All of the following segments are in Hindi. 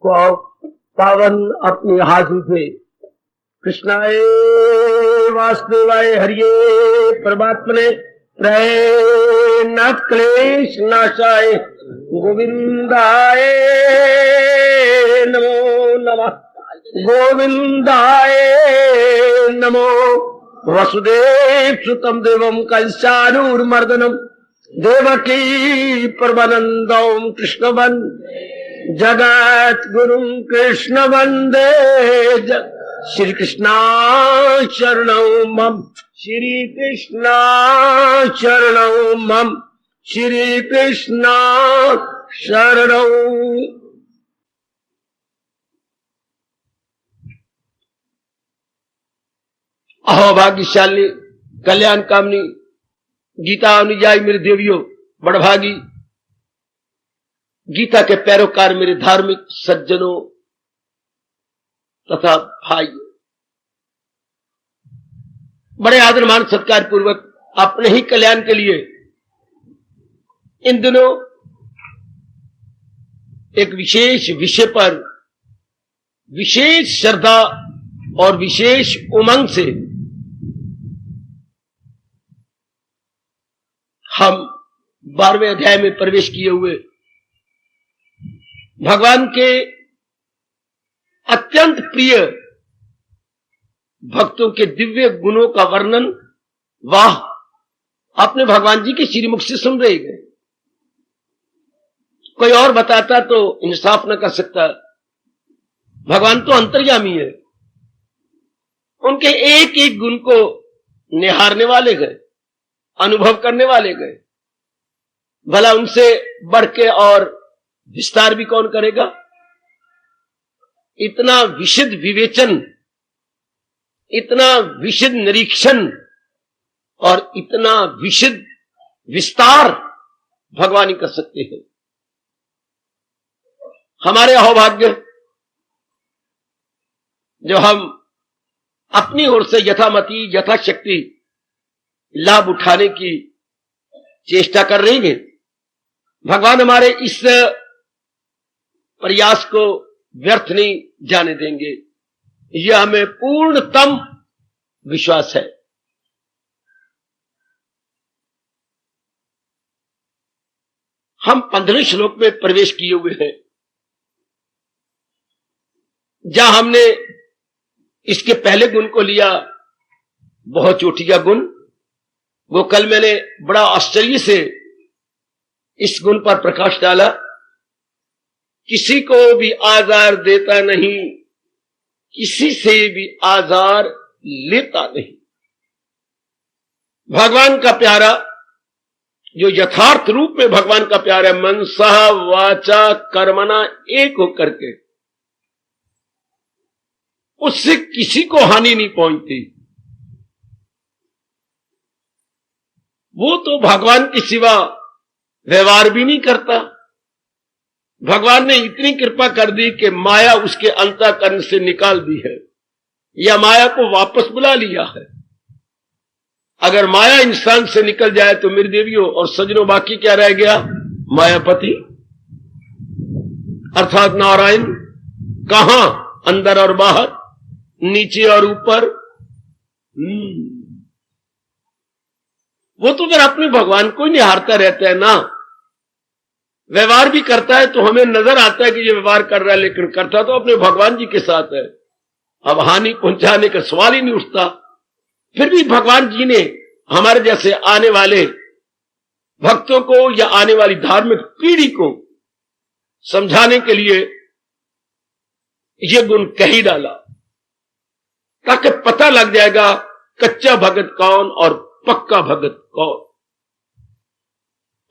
पावन अपने हाथ से कृष्णाय वासुदेवाय हरिये परमात्मने न क्लेश नाशाय गोविंदाय नमो नमः गोविंदाय नमो वसुदेव सुतम देवम कंसानूरमर्दनम देवकी परमानंदम कृष्ण वंदे जगत गुरु कृष्ण वंदे श्री कृष्णा शरणौ मम श्री कृष्णा शरणौ मम श्री कृष्णा शरणौ। अहो भाग्यशाली कल्याण कामनी गीता अनुयायी मेरे देवियों, बड़भागी गीता के पैरोकार मेरे धार्मिक सज्जनों तथा भाई, बड़े आदर मान सत्कार पूर्वक अपने ही कल्याण के लिए इन दिनों एक विशेष विषय पर विशेष श्रद्धा और विशेष उमंग से हम 12वें अध्याय में प्रवेश किए हुए भगवान के अत्यंत प्रिय भक्तों के दिव्य गुणों का वर्णन वाह अपने भगवान जी के श्रीमुख से सुन रहे गए। कोई और बताता तो इंसाफ न कर सकता। भगवान तो अंतर्यामी है, उनके एक एक गुण को निहारने वाले गए, अनुभव करने वाले गए, भला उनसे बढ़ के और विस्तार भी कौन करेगा। इतना विशद विवेचन, इतना विशद निरीक्षण और इतना विशद विस्तार भगवान ही कर सकते हैं। हमारे अहोभाग्य जो हम अपनी ओर से यथामति यथाशक्ति लाभ उठाने की चेष्टा कर रही हैं। भगवान हमारे इस प्रयास को व्यर्थ नहीं जाने देंगे, यह हमें पूर्णतम विश्वास है। हम 15वें श्लोक में प्रवेश किए हुए हैं, जहां हमने इसके पहले गुण को लिया, बहुत चोटिया गुण। वो कल मैंने बड़ा आश्चर्य से इस गुण पर प्रकाश डाला। किसी को भी आजार देता नहीं, किसी से भी आजार लेता नहीं। भगवान का प्यारा जो यथार्थ रूप में भगवान का प्यारा मनसा वाचा कर्मणा एक होकर के, उससे किसी को हानि नहीं पहुंचती। वो तो भगवान के सिवा व्यवहार भी नहीं करता। भगवान ने इतनी कृपा कर दी कि माया उसके अंतःकरण से निकाल दी है, या माया को वापस बुला लिया है। अगर माया इंसान से निकल जाए तो मेरी देवियों और सज्जनों बाकी क्या रह गया? मायापति अर्थात नारायण। कहां? अंदर और बाहर, नीचे और ऊपर। वो तो फिर अपने भगवान को ही निहारता रहता है ना। व्यवहार भी करता है तो हमें नजर आता है कि ये व्यवहार कर रहा है, लेकिन करता तो अपने भगवान जी के साथ है। अब हानि पहुंचाने का सवाल ही नहीं उठता। फिर भी भगवान जी ने हमारे जैसे आने वाले भक्तों को या आने वाली धार्मिक पीढ़ी को समझाने के लिए ये गुण कह ही डाला, ताकि पता लग जाएगा कच्चा भगत कौन और पक्का भगत कौन।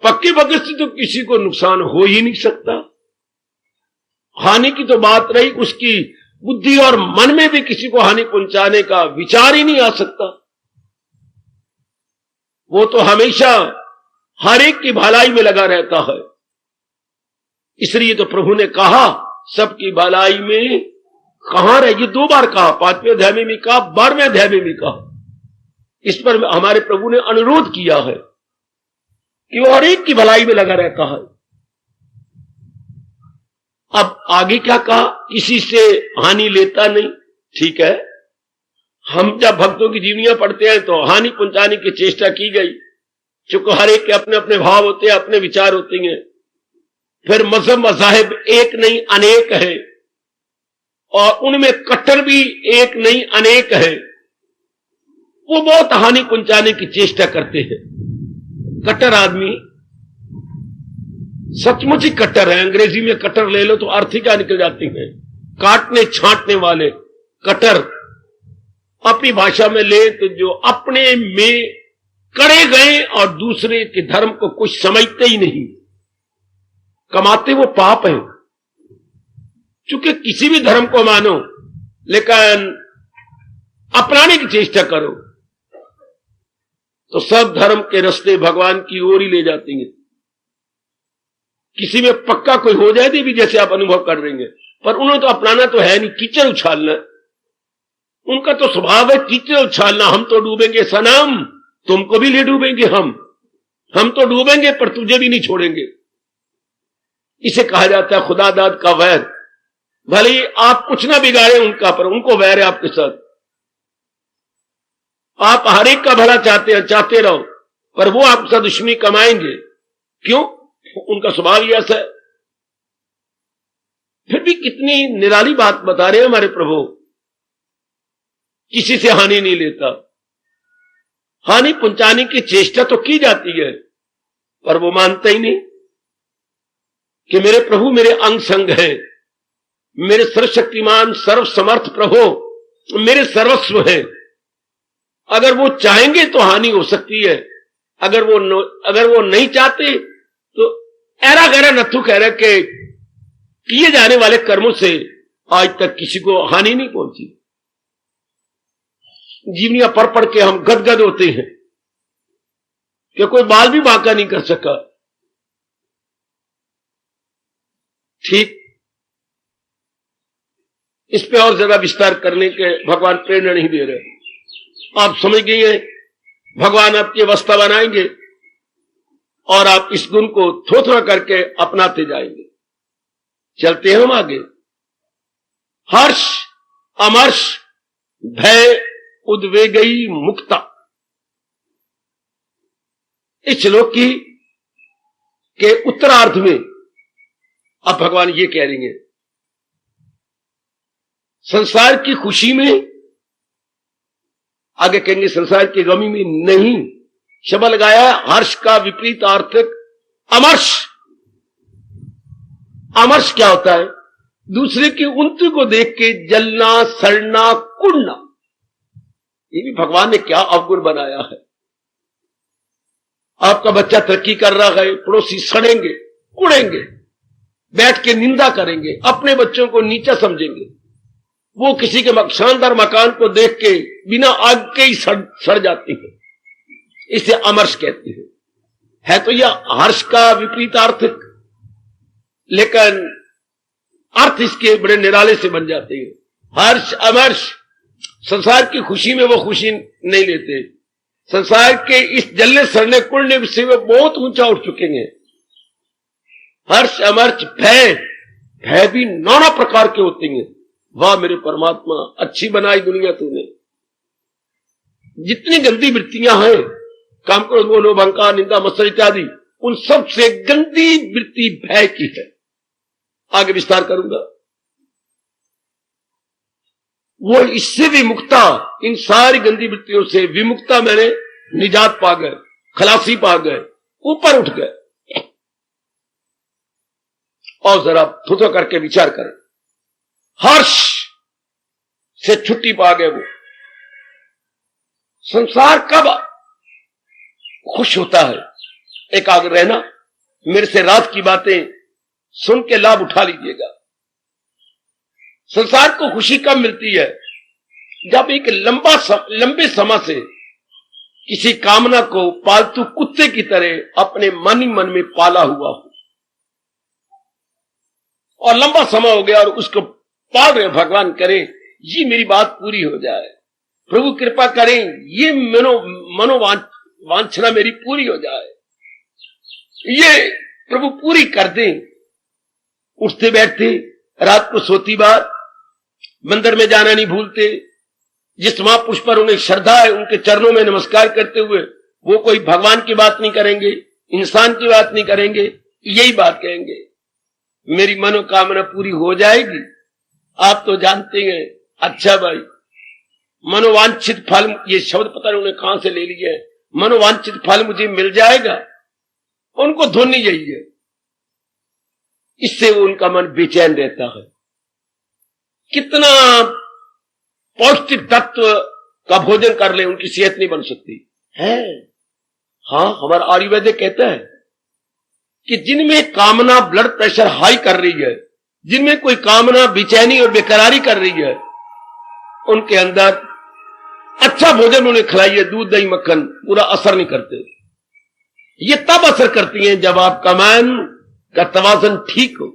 पक्के भगत से तो किसी को नुकसान हो ही नहीं सकता। हानि की तो बात रही, उसकी बुद्धि और मन में भी किसी को हानि पहुंचाने का विचार ही नहीं आ सकता। वो तो हमेशा हर एक की भलाई में लगा रहता है। इसलिए तो प्रभु ने कहा सबकी भलाई में कहां रहे। ये 2 बार कहा, 5वें अध्याय में भी कहा, 12वें अध्याय में भी कहा। इस पर हमारे प्रभु ने अनुरोध किया है कि वो हर एक की भलाई में लगा रहता है। अब आगे क्या कहा, किसी से हानि लेता नहीं। ठीक है, हम जब भक्तों की जीवनियां पढ़ते हैं तो हानि पहुंचाने की चेष्टा की गई, चूंकि हर एक के अपने अपने भाव होते हैं, अपने विचार होते हैं। फिर मजहब मजाहिब एक नहीं अनेक है, और उनमें कट्टर भी एक नहीं अनेक है। वो बहुत हानि पहुंचाने की चेष्टा करते हैं। कट्टर आदमी सचमुच ही कट्टर है। अंग्रेजी में कट्टर ले लो तो अर्थ ही क्या निकल जाती है, काटने छांटने वाले कट्टर। अपनी भाषा में ले तो जो अपने में करे गए और दूसरे के धर्म को कुछ समझते ही नहीं, कमाते वो पाप है। चूंकि किसी भी धर्म को मानो लेकिन अपनाने की चेष्टा करो तो सब धर्म के रास्ते भगवान की ओर ही ले जाती हैं। किसी में पक्का कोई हो जाए भी जैसे आप अनुभव कर रहे हैं, पर उन्होंने तो अपनाना तो है नहीं, कीचड़ उछालना। उनका तो स्वभाव है कीचड़ उछालना। हम तो डूबेंगे सनम, तुमको भी ले डूबेंगे हम तो डूबेंगे पर तुझे भी नहीं छोड़ेंगे। इसे कहा जाता है खुदा दाद का वैर। भले ही आप कुछ ना बिगाड़े उनका, पर उनको वैर है आपके साथ। आप हर एक का भला चाहते रहो, पर वो आपके साथ दुश्मनी कमाएंगे। क्यों? उनका स्वभाव ही ऐसा है। फिर भी कितनी निराली बात बता रहे हैं हमारे प्रभु, किसी से हानि नहीं लेता। हानि पहुंचाने की चेष्टा तो की जाती है, पर वो मानता ही नहीं कि मेरे प्रभु मेरे अंग संग है, मेरे सर्वशक्तिमान सर्वसमर्थ प्रभु मेरे सर्वस्व है। अगर वो चाहेंगे तो हानि हो सकती है, अगर वो नहीं चाहते तो ऐरा गहरा नथु कह रहा कि किए जाने वाले कर्मों से आज तक किसी को हानि नहीं पहुंची। जीवनियां पढ़ के हम गदगद होते हैं कि कोई बाल भी बांका नहीं कर सका। ठीक, इस पे और ज्यादा विस्तार करने के भगवान प्रेरणा नहीं दे रहे। आप समझ गए हैं, भगवान आपकी अवस्था बनाएंगे और आप इस गुण को थोड़ा करके अपनाते जाएंगे। चलते हैं हम आगे। हर्ष अमर्ष भय उद्वेगई मुक्ता। इस श्लोक के उत्तरार्ध में अब भगवान ये कह रही है, संसार की खुशी में, आगे कहेंगे संसार की गमी में नहीं। शब्द लगाया है हर्ष का विपरीत आर्थिक अमर्ष। अमर्ष क्या होता है? दूसरे की उन्नति को देख के जलना, सड़ना, कुड़ना। ये भी भगवान ने क्या अवगुण बनाया है। आपका बच्चा तरक्की कर रहा है, पड़ोसी सड़ेंगे, कुड़ेंगे, बैठ के निंदा करेंगे, अपने बच्चों को नीचा समझेंगे। वो किसी के शानदार मकान को देख के बिना आग के ही सड़ जाती है। इसे अमर्ष कहते हैं। है तो यह हर्ष का विपरीत आर्थिक, लेकिन अर्थ इसके बड़े निराले से बन जाते हैं। हर्ष अमर्ष, संसार की खुशी में वो खुशी नहीं लेते। संसार के इस जलने सड़ने कुड़ने से वे बहुत ऊंचा उठ चुके हैं। हर्ष अमर्ष भय, भय भी नाना प्रकार के होते हैं। वाह मेरे परमात्मा, अच्छी बनाई दुनिया तूने। जितनी गंदी वृत्तियां हैं, काम क्रोध मोह लोभ अहंकार निंदा मत्सर इत्यादि, उन सब से गंदी वृत्ति भय की है। आगे विस्तार करूंगा। वो इससे विमुक्ता, इन सारी गंदी वृत्तियों से विमुक्ता, मैंने निजात पा गए, खलासी पा गए, ऊपर उठ गए। और जरा थोड़ा करके विचार करें, हर्ष से छुट्टी पा गए। वो संसार कब खुश होता है? एकाग्र रहना। मेरे से रात की बातें सुन के लाभ उठा लीजिएगा। संसार को खुशी कब मिलती है? जब एक लंबे समय से किसी कामना को पालतू कुत्ते की तरह अपने मन ही मन में पाला हुआ हो, और लंबा समय हो गया और उसको पाल रहे। भगवान करे ये मेरी बात पूरी हो जाए, प्रभु कृपा करें ये मनोवांछना मेरी पूरी हो जाए, ये प्रभु पूरी कर दें। उठते बैठते रात को सोती बार मंदिर में जाना नहीं भूलते। जिस महापुरुष पर उन्हें श्रद्धा है उनके चरणों में नमस्कार करते हुए वो कोई भगवान की बात नहीं करेंगे, इंसान की बात नहीं करेंगे, यही बात कहेंगे, मेरी मनोकामना पूरी हो जाएगी। आप तो जानते हैं। अच्छा भाई, मनोवांछित फल, ये शब्द पता नहीं उन्हें कहां से ले लिया है, मनोवांछित फल मुझे मिल जाएगा, उनको धुन नहीं यही है। इससे वो उनका मन बेचैन रहता है। कितना पौष्टिक तत्व का भोजन कर ले उनकी सेहत नहीं बन सकती है। हाँ, हमारा आयुर्वेद कहता है कि जिनमें कामना ब्लड प्रेशर हाई कर रही है, जिनमें कोई कामना बेचैनी और बेकरारी कर रही है, उनके अंदर अच्छा भोजन उन्हें खिलाइए, दूध दही मक्खन, पूरा असर नहीं करते। ये तब असर करती हैं जब आपका मन का तवाज़ुन ठीक हो,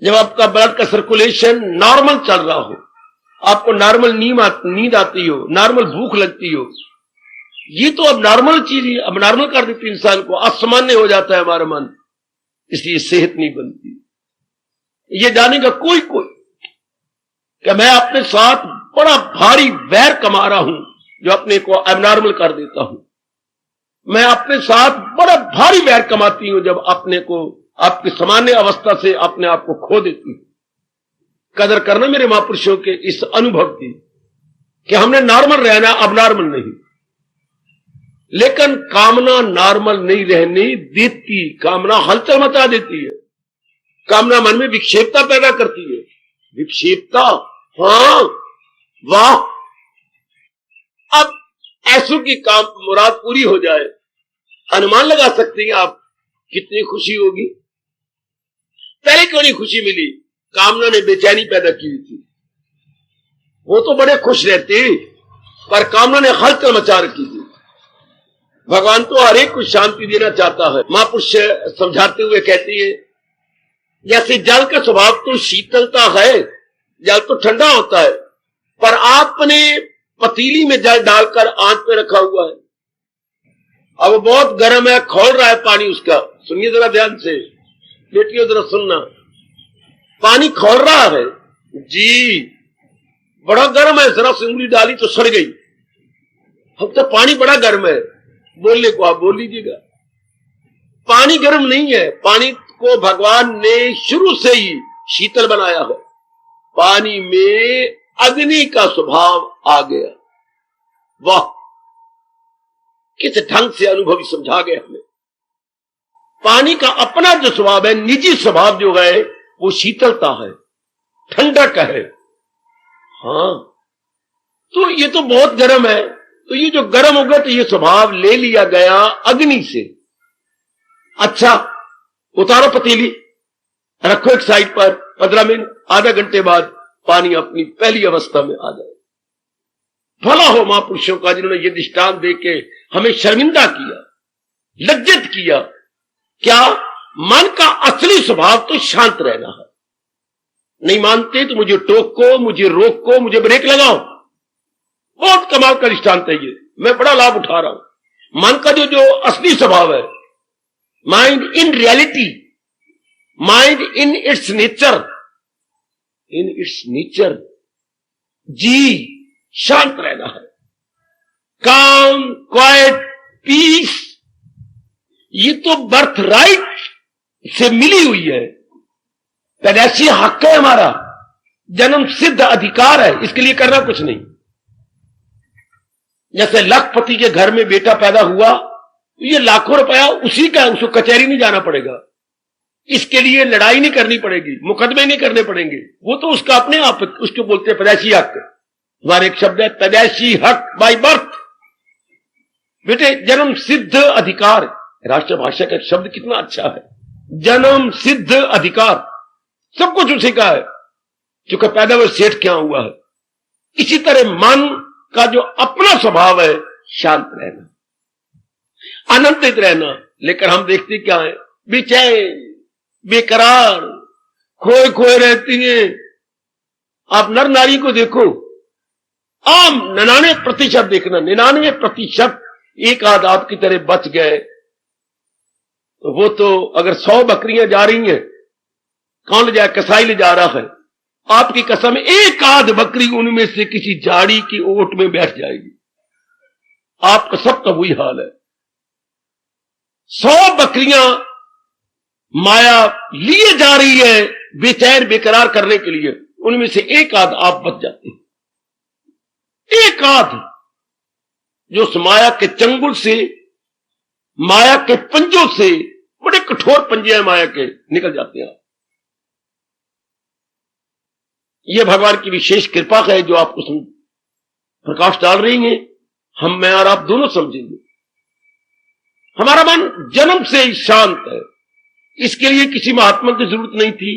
जब आपका ब्लड का सर्कुलेशन नॉर्मल चल रहा हो, आपको नॉर्मल नींद आती हो, नॉर्मल भूख लगती हो। ये तो अब नॉर्मल चीज है, अब नॉर्मल कर देती इंसान को, असामान्य हो जाता है हमारा मन, इसलिए सेहत नहीं बनती। ये जानेगा कोई कि मैं अपने साथ बड़ा भारी वैर कमा रहा हूं जो अपने को एबनॉर्मल कर देता हूं। मैं अपने साथ बड़ा भारी वैर कमाती हूं जब अपने को आपकी सामान्य अवस्था से अपने आप को खो देती हूं। कदर करना मेरे महापुरुषों के इस अनुभव की कि हमने नॉर्मल रहना, अब नॉर्मल नहीं। लेकिन कामना नॉर्मल नहीं रहने देती, कामना हलचल मचा देती है। कामना मन में विक्षेपता पैदा करती है। विक्षेपता, हाँ वाह, अब ऐसों की काम मुराद पूरी हो जाए, अनुमान लगा सकते हैं आप कितनी खुशी होगी। पहले क्यों नहीं खुशी मिली? कामना ने बेचैनी पैदा की थी। वो तो बड़े खुश रहते, पर कामना ने हलचल मचा रखी थी। भगवान तो हर एक को शांति देना चाहता है। महापुरुष समझाते हुए कहती है, जैसे जल का स्वभाव तो शीतलता है, जल तो ठंडा होता है, पर आपने पतीली में जल डालकर आंच पे रखा हुआ है, अब बहुत गर्म है, खोल रहा है पानी उसका। सुनिए जरा ध्यान से, बेटियों जरा सुनना, पानी खोल रहा है जी, बड़ा गर्म है, जरा से उंगली डाली तो सड़ गई। अब तो पानी बड़ा गर्म है, बोलने को आप बोल लीजिएगा। पानी गर्म नहीं है, पानी को भगवान ने शुरू से ही शीतल बनाया है। पानी में अग्नि का स्वभाव आ गया। वाह, किस ढंग से अनुभवी समझा गया हमें। पानी का अपना जो स्वभाव है, निजी स्वभाव जो है, वो शीतलता है, ठंडक है। हाँ, तो ये तो बहुत गर्म है, तो ये जो गर्म हो गया तो ये स्वभाव ले लिया गया अग्नि से। अच्छा, उतारो पतीली, रखो एक साइड पर, 15 मिनट आधा घंटे बाद पानी अपनी पहली अवस्था में आ जाए। भला हो महापुरुषों का जिन्होंने ये दृष्टांत देके हमें शर्मिंदा किया, लज्जित किया। क्या? मन का असली स्वभाव तो शांत रहना है। नहीं मानते तो मुझे टोको, मुझे रोको, मुझे ब्रेक लगाओ। बहुत कमाल का दृष्टांत है ये, मैं बड़ा लाभ उठा रहा हूं। मन का जो असली स्वभाव है, mind in reality, mind in its nature, in its nature जी, शांत रहना है। काम, क्वाइट, पीस, ये तो बर्थ राइट से मिली हुई है, पैदाइशी हक है हमारा, जन्म सिद्ध अधिकार है, इसके लिए करना कुछ नहीं। जैसे लखपति के घर में बेटा पैदा हुआ, ये लाखों रुपया उसी का, उसको कचहरी नहीं जाना पड़ेगा, इसके लिए लड़ाई नहीं करनी पड़ेगी, मुकदमे नहीं करने पड़ेंगे, वो तो उसका अपने आप, उसको बोलते हैं पैदाइशी हक। हमारे एक शब्द है पैदाइशी हक, बाय बर्थ। बेटे, जन्म सिद्ध अधिकार, राष्ट्रभाषा का शब्द कितना अच्छा है, जन्म सिद्ध अधिकार, सब कुछ उसी का है, क्योंकि पैदा हुआ सेठ क्या हुआ है। इसी तरह मन का जो अपना स्वभाव है, शांत रहना, आनंदित रहना। लेकिन हम देखते क्या है, बेचैन, बेकरार, खोए खोए रहती हैं। आप नर नारी को देखो, आम 99% देखना, 99% एक आध आपकी तरह बच गए, तो वो तो अगर 100 बकरियां जा रही हैं, कौन ले जाए? कसाई ले जा रहा है। आपकी कसम एक आध बकरी उनमें से किसी झाड़ी की ओट में बैठ जाएगी। आपका सबका वही हाल है। 100 बकरियां माया लिए जा रही है बेचैन बेकरार करने के लिए, उनमें से एक आध आप बच जाते हैं। एक आध जो उस माया के चंगुल से, माया के पंजों से, बड़े कठोर पंजे हैं माया के, निकल जाते हैं। यह भगवान की विशेष कृपा है जो आप उसमें प्रकाश डाल रही हैं। मैं और आप दोनों समझेंगे। हमारा मन जन्म से ही शांत है, इसके लिए किसी महात्मा की जरूरत नहीं थी,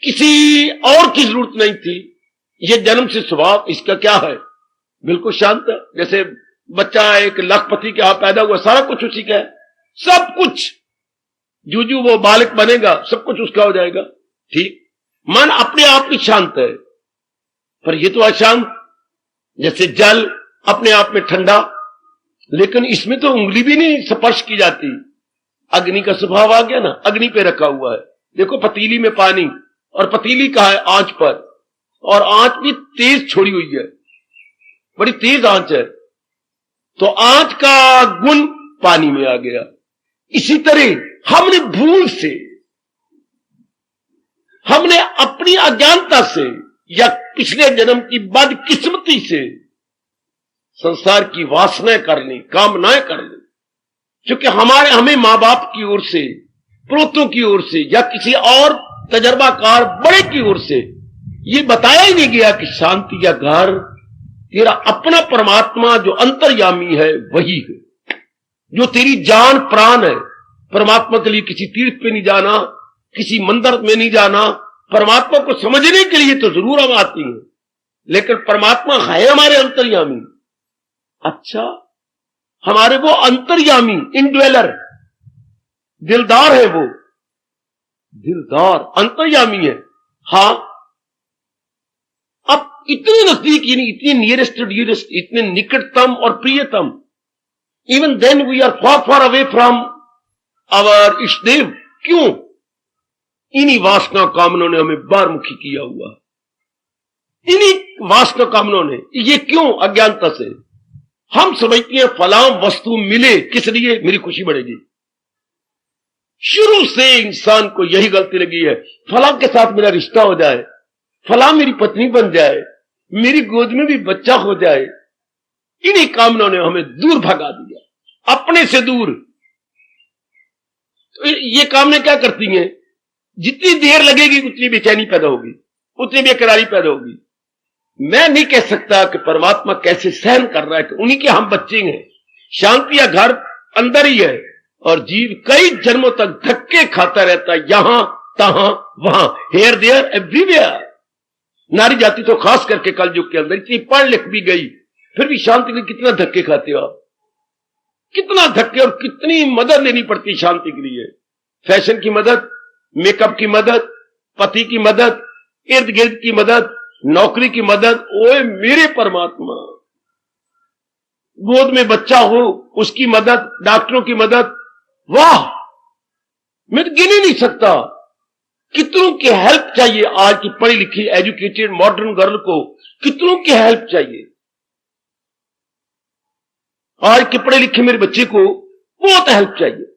किसी और की जरूरत नहीं थी। यह जन्म से स्वभाव इसका क्या है? बिल्कुल शांत है। जैसे बच्चा एक लखपति के यहां पैदा हुआ, सारा कुछ उसी का है, सब कुछ। जूजू वो बालक बनेगा, सब कुछ उसका हो जाएगा। ठीक, मन अपने आप ही शांत है, पर यह तो अशांत। जैसे जल अपने आप में ठंडा, लेकिन इसमें तो उंगली भी नहीं स्पर्श की जाती। अग्नि का स्वभाव आ गया ना, अग्नि पे रखा हुआ है। देखो पतीली में पानी, और पतीली का है आंच पर, और आंच भी तेज छोड़ी हुई है, बड़ी तेज आंच है, तो आंच का गुण पानी में आ गया। इसी तरह हमने भूल से, हमने अपनी अज्ञानता से या पिछले जन्म की बदकिस्मती से संसार की वासनाएं कर ली, कामनाएं कर ली। क्योंकि हमें मां बाप की ओर से, प्रोतों की ओर से, या किसी और तजर्बाकार बड़े की ओर से यह बताया ही नहीं गया कि शांति का घर तेरा अपना परमात्मा जो अंतर्यामी है वही है, जो तेरी जान प्राण है। परमात्मा के लिए किसी तीर्थ पे नहीं जाना, किसी मंदिर में नहीं जाना। परमात्मा को समझने के लिए तो जरूर हम आती हैं, लेकिन परमात्मा है हमारे अंतर्यामी। अच्छा, हमारे वो अंतर्यामी, इंडवेलर, दिलदार है, वो दिलदार अंतर्यामी है। हां, अब इतने नजदीक, यानी इतने नियरेस्ट टू डियरेस्ट, इतने निकटतम और प्रियतम, even then we are far far away from our इष्टदेव। क्यों? इन्हीं वासना कामनों ने हमें बारमुखी किया हुआ, इन्हीं वासना कामनों ने। ये क्यों? अज्ञानता से। हम समझते हैं फलां वस्तु मिले, किस लिए? मेरी खुशी बढ़ेगी। शुरू से इंसान को यही गलती लगी है, फलां के साथ मेरा रिश्ता हो जाए, फलां मेरी पत्नी बन जाए, मेरी गोद में भी बच्चा हो जाए। इन्हीं कामनों ने हमें दूर भगा दिया, अपने से दूर। तो ये कामनें क्या करती हैं? जितनी देर लगेगी उतनी बेचैनी पैदा होगी, उतनी बेकरारी पैदा होगी। मैं नहीं कह सकता कि परमात्मा कैसे सहन कर रहा है कि उन्हीं के हम बच्चे हैं। शांति या घर अंदर ही है, और जीव कई जन्मों तक धक्के खाता रहता है, यहां तहां वहां, हेयर देयर एवरीवेयर। नारी जाति तो खास करके कलयुग के अंदर इतनी पढ़ लिख भी गई, फिर भी शांति के लिए कितना धक्के खाते हो आप, कितना धक्के, और कितनी मदद लेनी पड़ती शांति के लिए। फैशन की मदद, मेकअप की मदद, पति की मदद, इर्द गिर्द की मदद, नौकरी की मदद। ओए मेरे परमात्मा, गोद में बच्चा हो उसकी मदद, डॉक्टरों की मदद, वाह, मैं तो गिन ही नहीं सकता। कितनों की हेल्प चाहिए आज की पढ़ी लिखी एजुकेटेड मॉडर्न गर्ल को, कितनों की हेल्प चाहिए। आज के पढ़े लिखे मेरे बच्चे को बहुत हेल्प चाहिए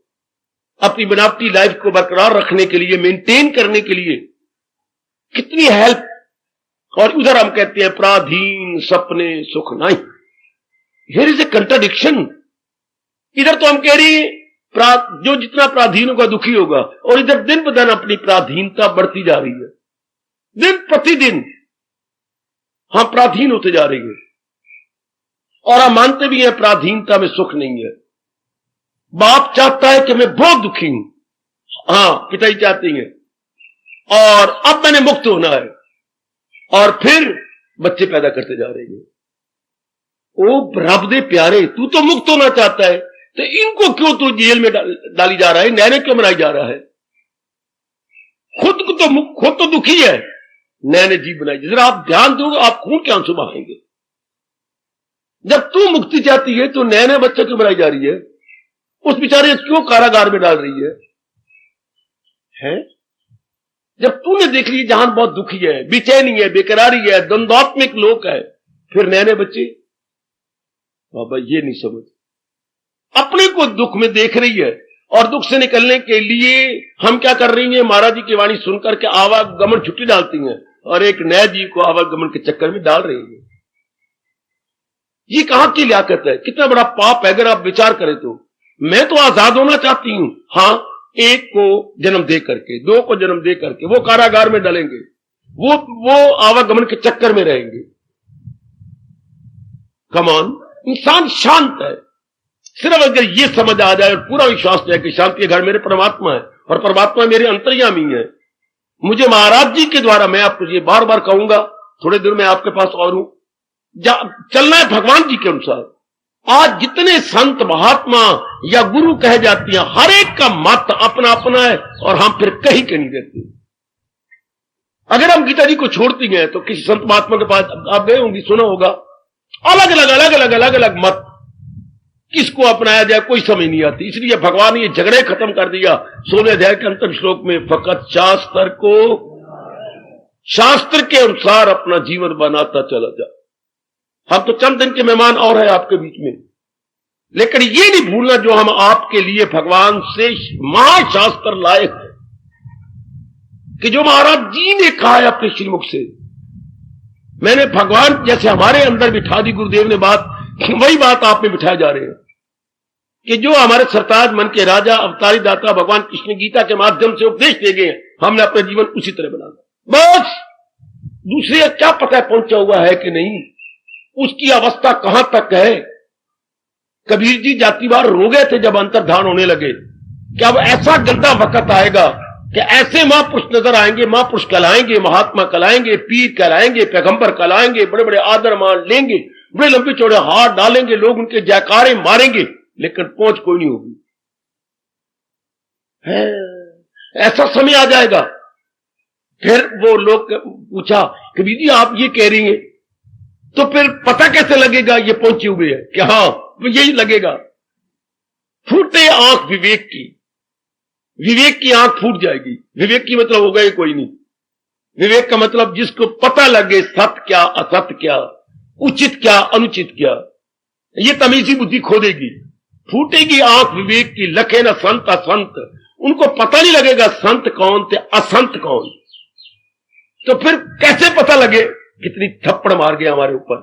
अपनी बनावटी लाइफ को बरकरार रखने के लिए, मेंटेन करने के लिए, कितनी हेल्प। और उधर हम कहते हैं पराधीन सपने सुख नहीं। Here is a contradiction. इधर तो हम कह रहे हैं जो जितना पराधीन होगा दुखी होगा, और इधर दिन ब दिन अपनी पराधीनता बढ़ती जा रही है, दिन प्रतिदिन हम पराधीन होते जा रहे हैं। और हम मानते भी हैं पराधीनता में सुख नहीं है। बाप चाहता है कि मैं बहुत दुखी हूं, हां पिताजी चाहती हैं, और अब मैंने मुक्त होना है, और फिर बच्चे पैदा करते जा रहे हैं। ओ रब दे प्यारे, तू तो मुक्त होना चाहता है, तो इनको क्यों तू जेल में डाली जा रहा है, नैने क्यों बनाई जा रहा है? खुद तो दुखी है, नैने जीव बनाई। जरा आप ध्यान दोगे आप खून के आंसू बहाएंगे। जब तू मुक्ति चाहती है तो नैने बच्चे क्यों बनाई जा रही है? उस बेचारे क्यों कारागार में डाल रही है? है। जब तूने देख ली जहान बहुत दुखी है, बेचैनी है, बेकरारी है, द्वंद्वात्मिक लोक है, फिर नैने बच्चे बाबा ये नहीं समझ, अपने को दुख में देख रही है और दुख से निकलने के लिए हम क्या कर रही हैं, महाराज जी की वाणी सुनकर के आवागमन छुट्टी डालती हैं और एक नए जीव को आवागमन के चक्कर में डाल रही है। ये कहां की लियाकत है, कितना बड़ा पाप है। अगर आप विचार करें तो मैं तो आजाद होना चाहती हूं, हां, एक को जन्म दे करके, दो को जन्म दे करके वो कारागार में डलेंगे, वो आवागमन के चक्कर में रहेंगे। कमान, इंसान शांत है, सिर्फ अगर ये समझ आ जाए और पूरा विश्वास है कि शांति के घर मेरे परमात्मा है और परमात्मा मेरे अंतर्यामी है। मुझे महाराज जी के द्वारा, मैं आपको ये बार बार कहूंगा, थोड़े देर में आपके पास और हूं, चलना है भगवान जी के अनुसार। आज जितने संत महात्मा या गुरु कहे जाती हैं, हर एक का मत अपना अपना है और हम फिर कहीं के नहीं रहते। अगर हम गीता जी को छोड़ती हैं तो किसी संत महात्मा के पास आप गए होंगे, सुना होगा, अलग अलग मत, किसको अपनाया जाए कोई समझ नहीं आती। इसलिए भगवान ने ये झगड़े खत्म कर दिया 16वें अध्याय के अंतिम श्लोक में, फकत शास्त्र के अनुसार अपना जीवन बनाता चला जा। हम तो चंद दिन के मेहमान और है आपके बीच में, लेकिन ये नहीं भूलना जो हम आपके लिए भगवान से महाशास्त्र लाए हैं, कि जो महाराज जी ने कहा है अपने श्रीमुख से। मैंने भगवान जैसे हमारे अंदर बिठा दी गुरुदेव ने बात, वही बात आप में बिठाए जा रहे हैं कि जो हमारे सरताज मन के राजा अवतारी दाता भगवान कृष्ण गीता के माध्यम से उपदेश दे गए, हमने अपना जीवन उसी तरह बनाना। बस दूसरे क्या पता पहुंचा हुआ है कि नहीं, उसकी अवस्था कहां तक है। कबीर जी जातिवार रो गए थे जब अंतर्धान होने लगे कि अब ऐसा गंदा वक्त आएगा कि ऐसे महापुरुष नजर आएंगे, महापुरुष कहलाएंगे, महात्मा कहलाएंगे, पीर कहलाएंगे, पैगंबर कहलाएंगे, बड़े बड़े आदर मान लेंगे, बड़े लंबे चौड़े हाथ डालेंगे, लोग उनके जयकारे मारेंगे, लेकिन पहुंच कोई नहीं होगी। ऐसा समय आ जाएगा। फिर वो लोग पूछा, कबीर जी आप ये कह रही हैं, तो फिर पता कैसे लगेगा ये पहुंचे हुए है? कि हां, तो यही लगेगा। फूटे आंख विवेक की, विवेक की आंख फूट जाएगी। विवेक की मतलब होगा ही कोई नहीं। विवेक का मतलब जिसको पता लगे सत्य क्या, असत्य क्या, उचित क्या, अनुचित क्या, ये तमीजी बुद्धि खो देगी। फूटेगी आंख विवेक की, लखे न संत असंत, उनको पता नहीं लगेगा संत कौन थे, असंत कौन। तो फिर कैसे पता लगे? कितनी थप्पड़ मार गए हमारे ऊपर,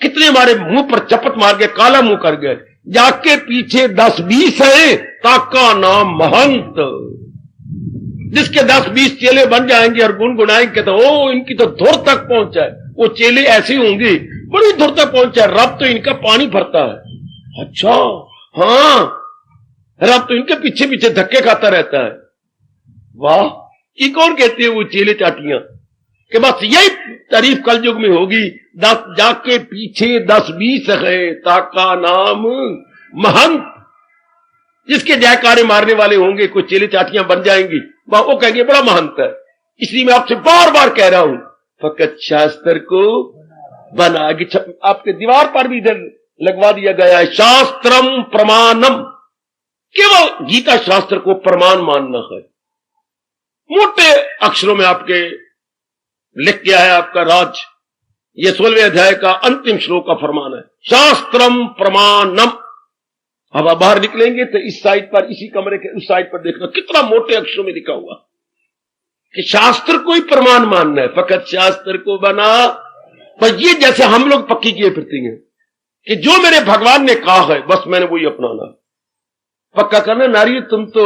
कितने हमारे मुंह पर चपट मार गए, काला मुंह कर गए। जाके पीछे 10-20 है, ताका नाम महंत। जिसके 10-20 चेले बन जाएंगे और गुनगुनाएंगे तो ओ इनकी तो धुर तक पहुंच जाए। वो चेले ऐसे होंगे, बड़ी धुर तक पहुंच जाए, रब तो इनका पानी भरता है। अच्छा, हाँ, रब तो इनके पीछे पीछे धक्के खाता रहता है। वाह, ये कौन कहते हैं वो चेले चाटियां, कि बस यही तारीफ कल युग में होगी। 10 जाके पीछे 10-20 है, ताका नाम महंत। जिसके जयकारे मारने वाले होंगे, कोई चेले चाटियां बन जाएंगी, वो कहेंगे बड़ा महंत है। इसलिए मैं आपसे बार बार कह रहा हूं, फकत शास्त्र को बना। आपके दीवार पर भी इधर लगवा दिया गया है, शास्त्रम प्रमाणम। केवल गीता शास्त्र को प्रमाण मानना है। मोटे अक्षरों में आपके लिख गया है आपका राज। ये 16वें अध्याय का अंतिम श्लोक का फरमान है, शास्त्रम प्रमाणम। अब आप बाहर निकलेंगे तो इस साइड पर, इसी कमरे के उस साइड पर देखना कितना मोटे अक्षरों में लिखा हुआ कि शास्त्र को ही प्रमाण मानना है, फकत शास्त्र को बना। पर ये जैसे हम लोग पक्की किए फिरते हैं कि जो मेरे भगवान ने कहा है बस मैंने वही अपनाना। पक्का करना, नारी तुम तो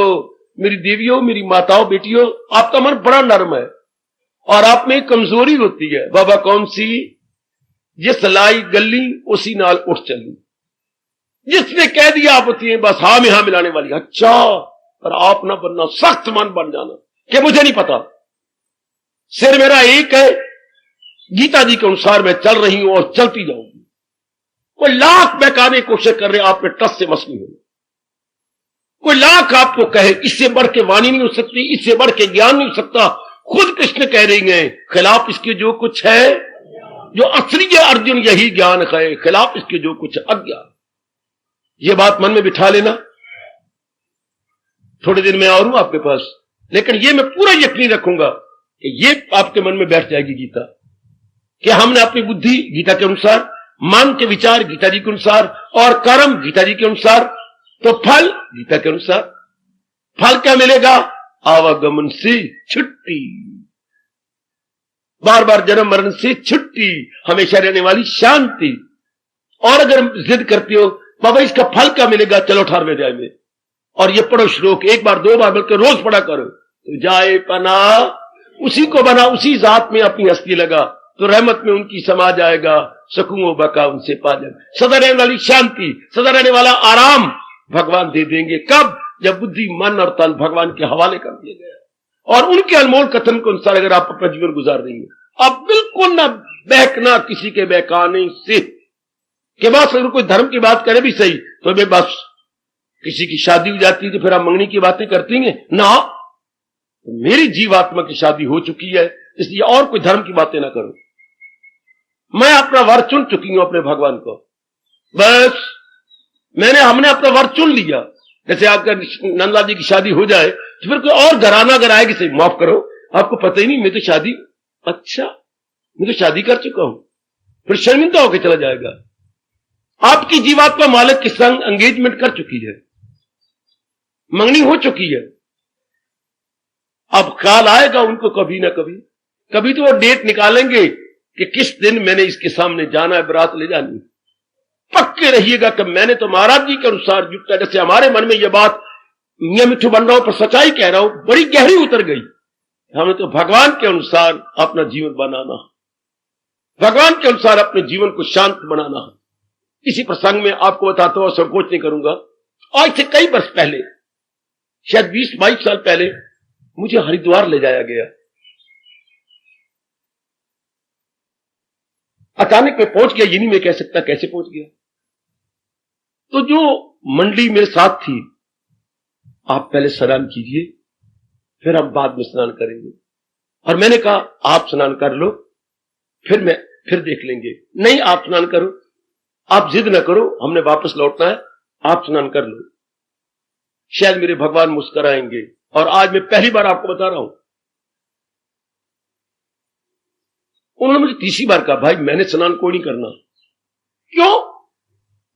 मेरी देवियों, मेरी माताओं, बेटियों, आपका मन बड़ा नर्म है और आप में कमजोरी होती है। बाबा कौन सी? जिस लाई गली उसी नाल उठ चली। जिसने कह दिया आप होती है बस हाँ में हाँ मिलाने वाली। अच्छा, पर आप ना बनना, सख्त मन बन जाना कि मुझे नहीं पता, सिर मेरा एक है, गीता जी के अनुसार मैं चल रही हूं और चलती जाऊंगी। कोई लाख बहकाने की कोशिश कर रहे, आप पे टस से मस नहीं होगा। कोई लाख आपको कहे, इससे बढ़ के वाणी नहीं हो सकती, इससे बढ़ के ज्ञान नहीं हो सकता। खुद कृष्ण कह रही हैं, खिलाफ इसके जो कुछ है, जो असली अर्जुन यही ज्ञान है, खिलाफ इसके जो कुछ अज्ञान। ये बात मन में बिठा लेना। थोड़े दिन में और हूं आपके पास, लेकिन ये मैं पूरा यकीन रखूंगा कि ये आपके मन में बैठ जाएगी गीता, कि हमने अपनी बुद्धि गीता के अनुसार, मन के विचार गीता जी के अनुसार और कर्म गीता जी के अनुसार, तो फल गीता के अनुसार। फल क्या मिलेगा? आवागमन से छुट्टी, बार बार जन्म मरण से छुट्टी, हमेशा रहने वाली शांति। और अगर जिद करती हो बाबा इसका फल क्या मिलेगा, चलो 18वें अध्याय में और ये पढ़ो श्लोक, एक बार 2 बार बल्कि रोज पढ़ा करो। तो जाए पना उसी को बना, उसी जात में अपनी हस्ती लगा, तो रहमत में उनकी समा जाएगा, सकूं बका उनसे पा जाए। सदा रहने वाली शांति, सदा रहने वाला आराम भगवान दे देंगे। कब? जब बुद्धि मन और तन भगवान के हवाले कर दिया गया और उनके अनमोल कथन के अनुसार अगर आप अपना जीवन गुजार रही है, आप बिल्कुल ना बहकना किसी के बहकाने से। के बाद अगर कोई धर्म की बात करे भी सही, तो वे बस किसी की शादी हो जाती है तो फिर आप मंगनी की बातें करती हैं ना। तो मेरी जीवात्मा की शादी हो चुकी है, इसलिए और कोई धर्म की बातें ना करो। मैं अपना वर चुन चुकी हूं अपने भगवान को, बस हमने अपना वर चुन लिया। जैसे अगर नंदा जी की शादी हो जाए तो फिर कोई और घराना अगर आएगी सही, माफ करो आपको पता ही नहीं मैं तो शादी, अच्छा मैं तो शादी कर चुका हूं, फिर शर्मिंदा होकर चला जाएगा। आपकी जीवात्मा मालिक के संग एंगेजमेंट कर चुकी है, मंगनी हो चुकी है। अब काल आएगा उनको कभी ना कभी, कभी तो वो डेट निकालेंगे कि किस दिन मैंने इसके सामने जाना है, बारात ले जानी। पक्के रहिएगा कि मैंने तो महाराज जी के अनुसार जुटता, जैसे हमारे मन में यह बात मियां मिठू बन रहा हूं पर सच्चाई कह रहा हूं, बड़ी गहरी उतर गई। हमें तो भगवान के अनुसार अपना जीवन बनाना, भगवान के अनुसार अपने जीवन को शांत बनाना। इसी प्रसंग में आपको बताता हुआ संकोच नहीं करूंगा, आज से कई वर्ष पहले, शायद 20-22 साल पहले, मुझे हरिद्वार ले जाया गया। अचानक मैं पहुंच गया, ये नहीं मैं कह सकता कैसे पहुंच गया। तो जो मंडली मेरे साथ थी, आप पहले स्नान कीजिए फिर हम बाद में स्नान करेंगे, और मैंने कहा आप स्नान कर लो फिर देख लेंगे। नहीं आप स्नान करो, आप जिद ना करो, हमने वापस लौटना है, आप स्नान कर लो, शायद मेरे भगवान मुस्कुराएंगे। और आज मैं पहली बार आपको बता रहा हूं, उन्होंने मुझे तीसरी बार कहा भाई मैंने स्नान कोई नहीं करना। क्यों?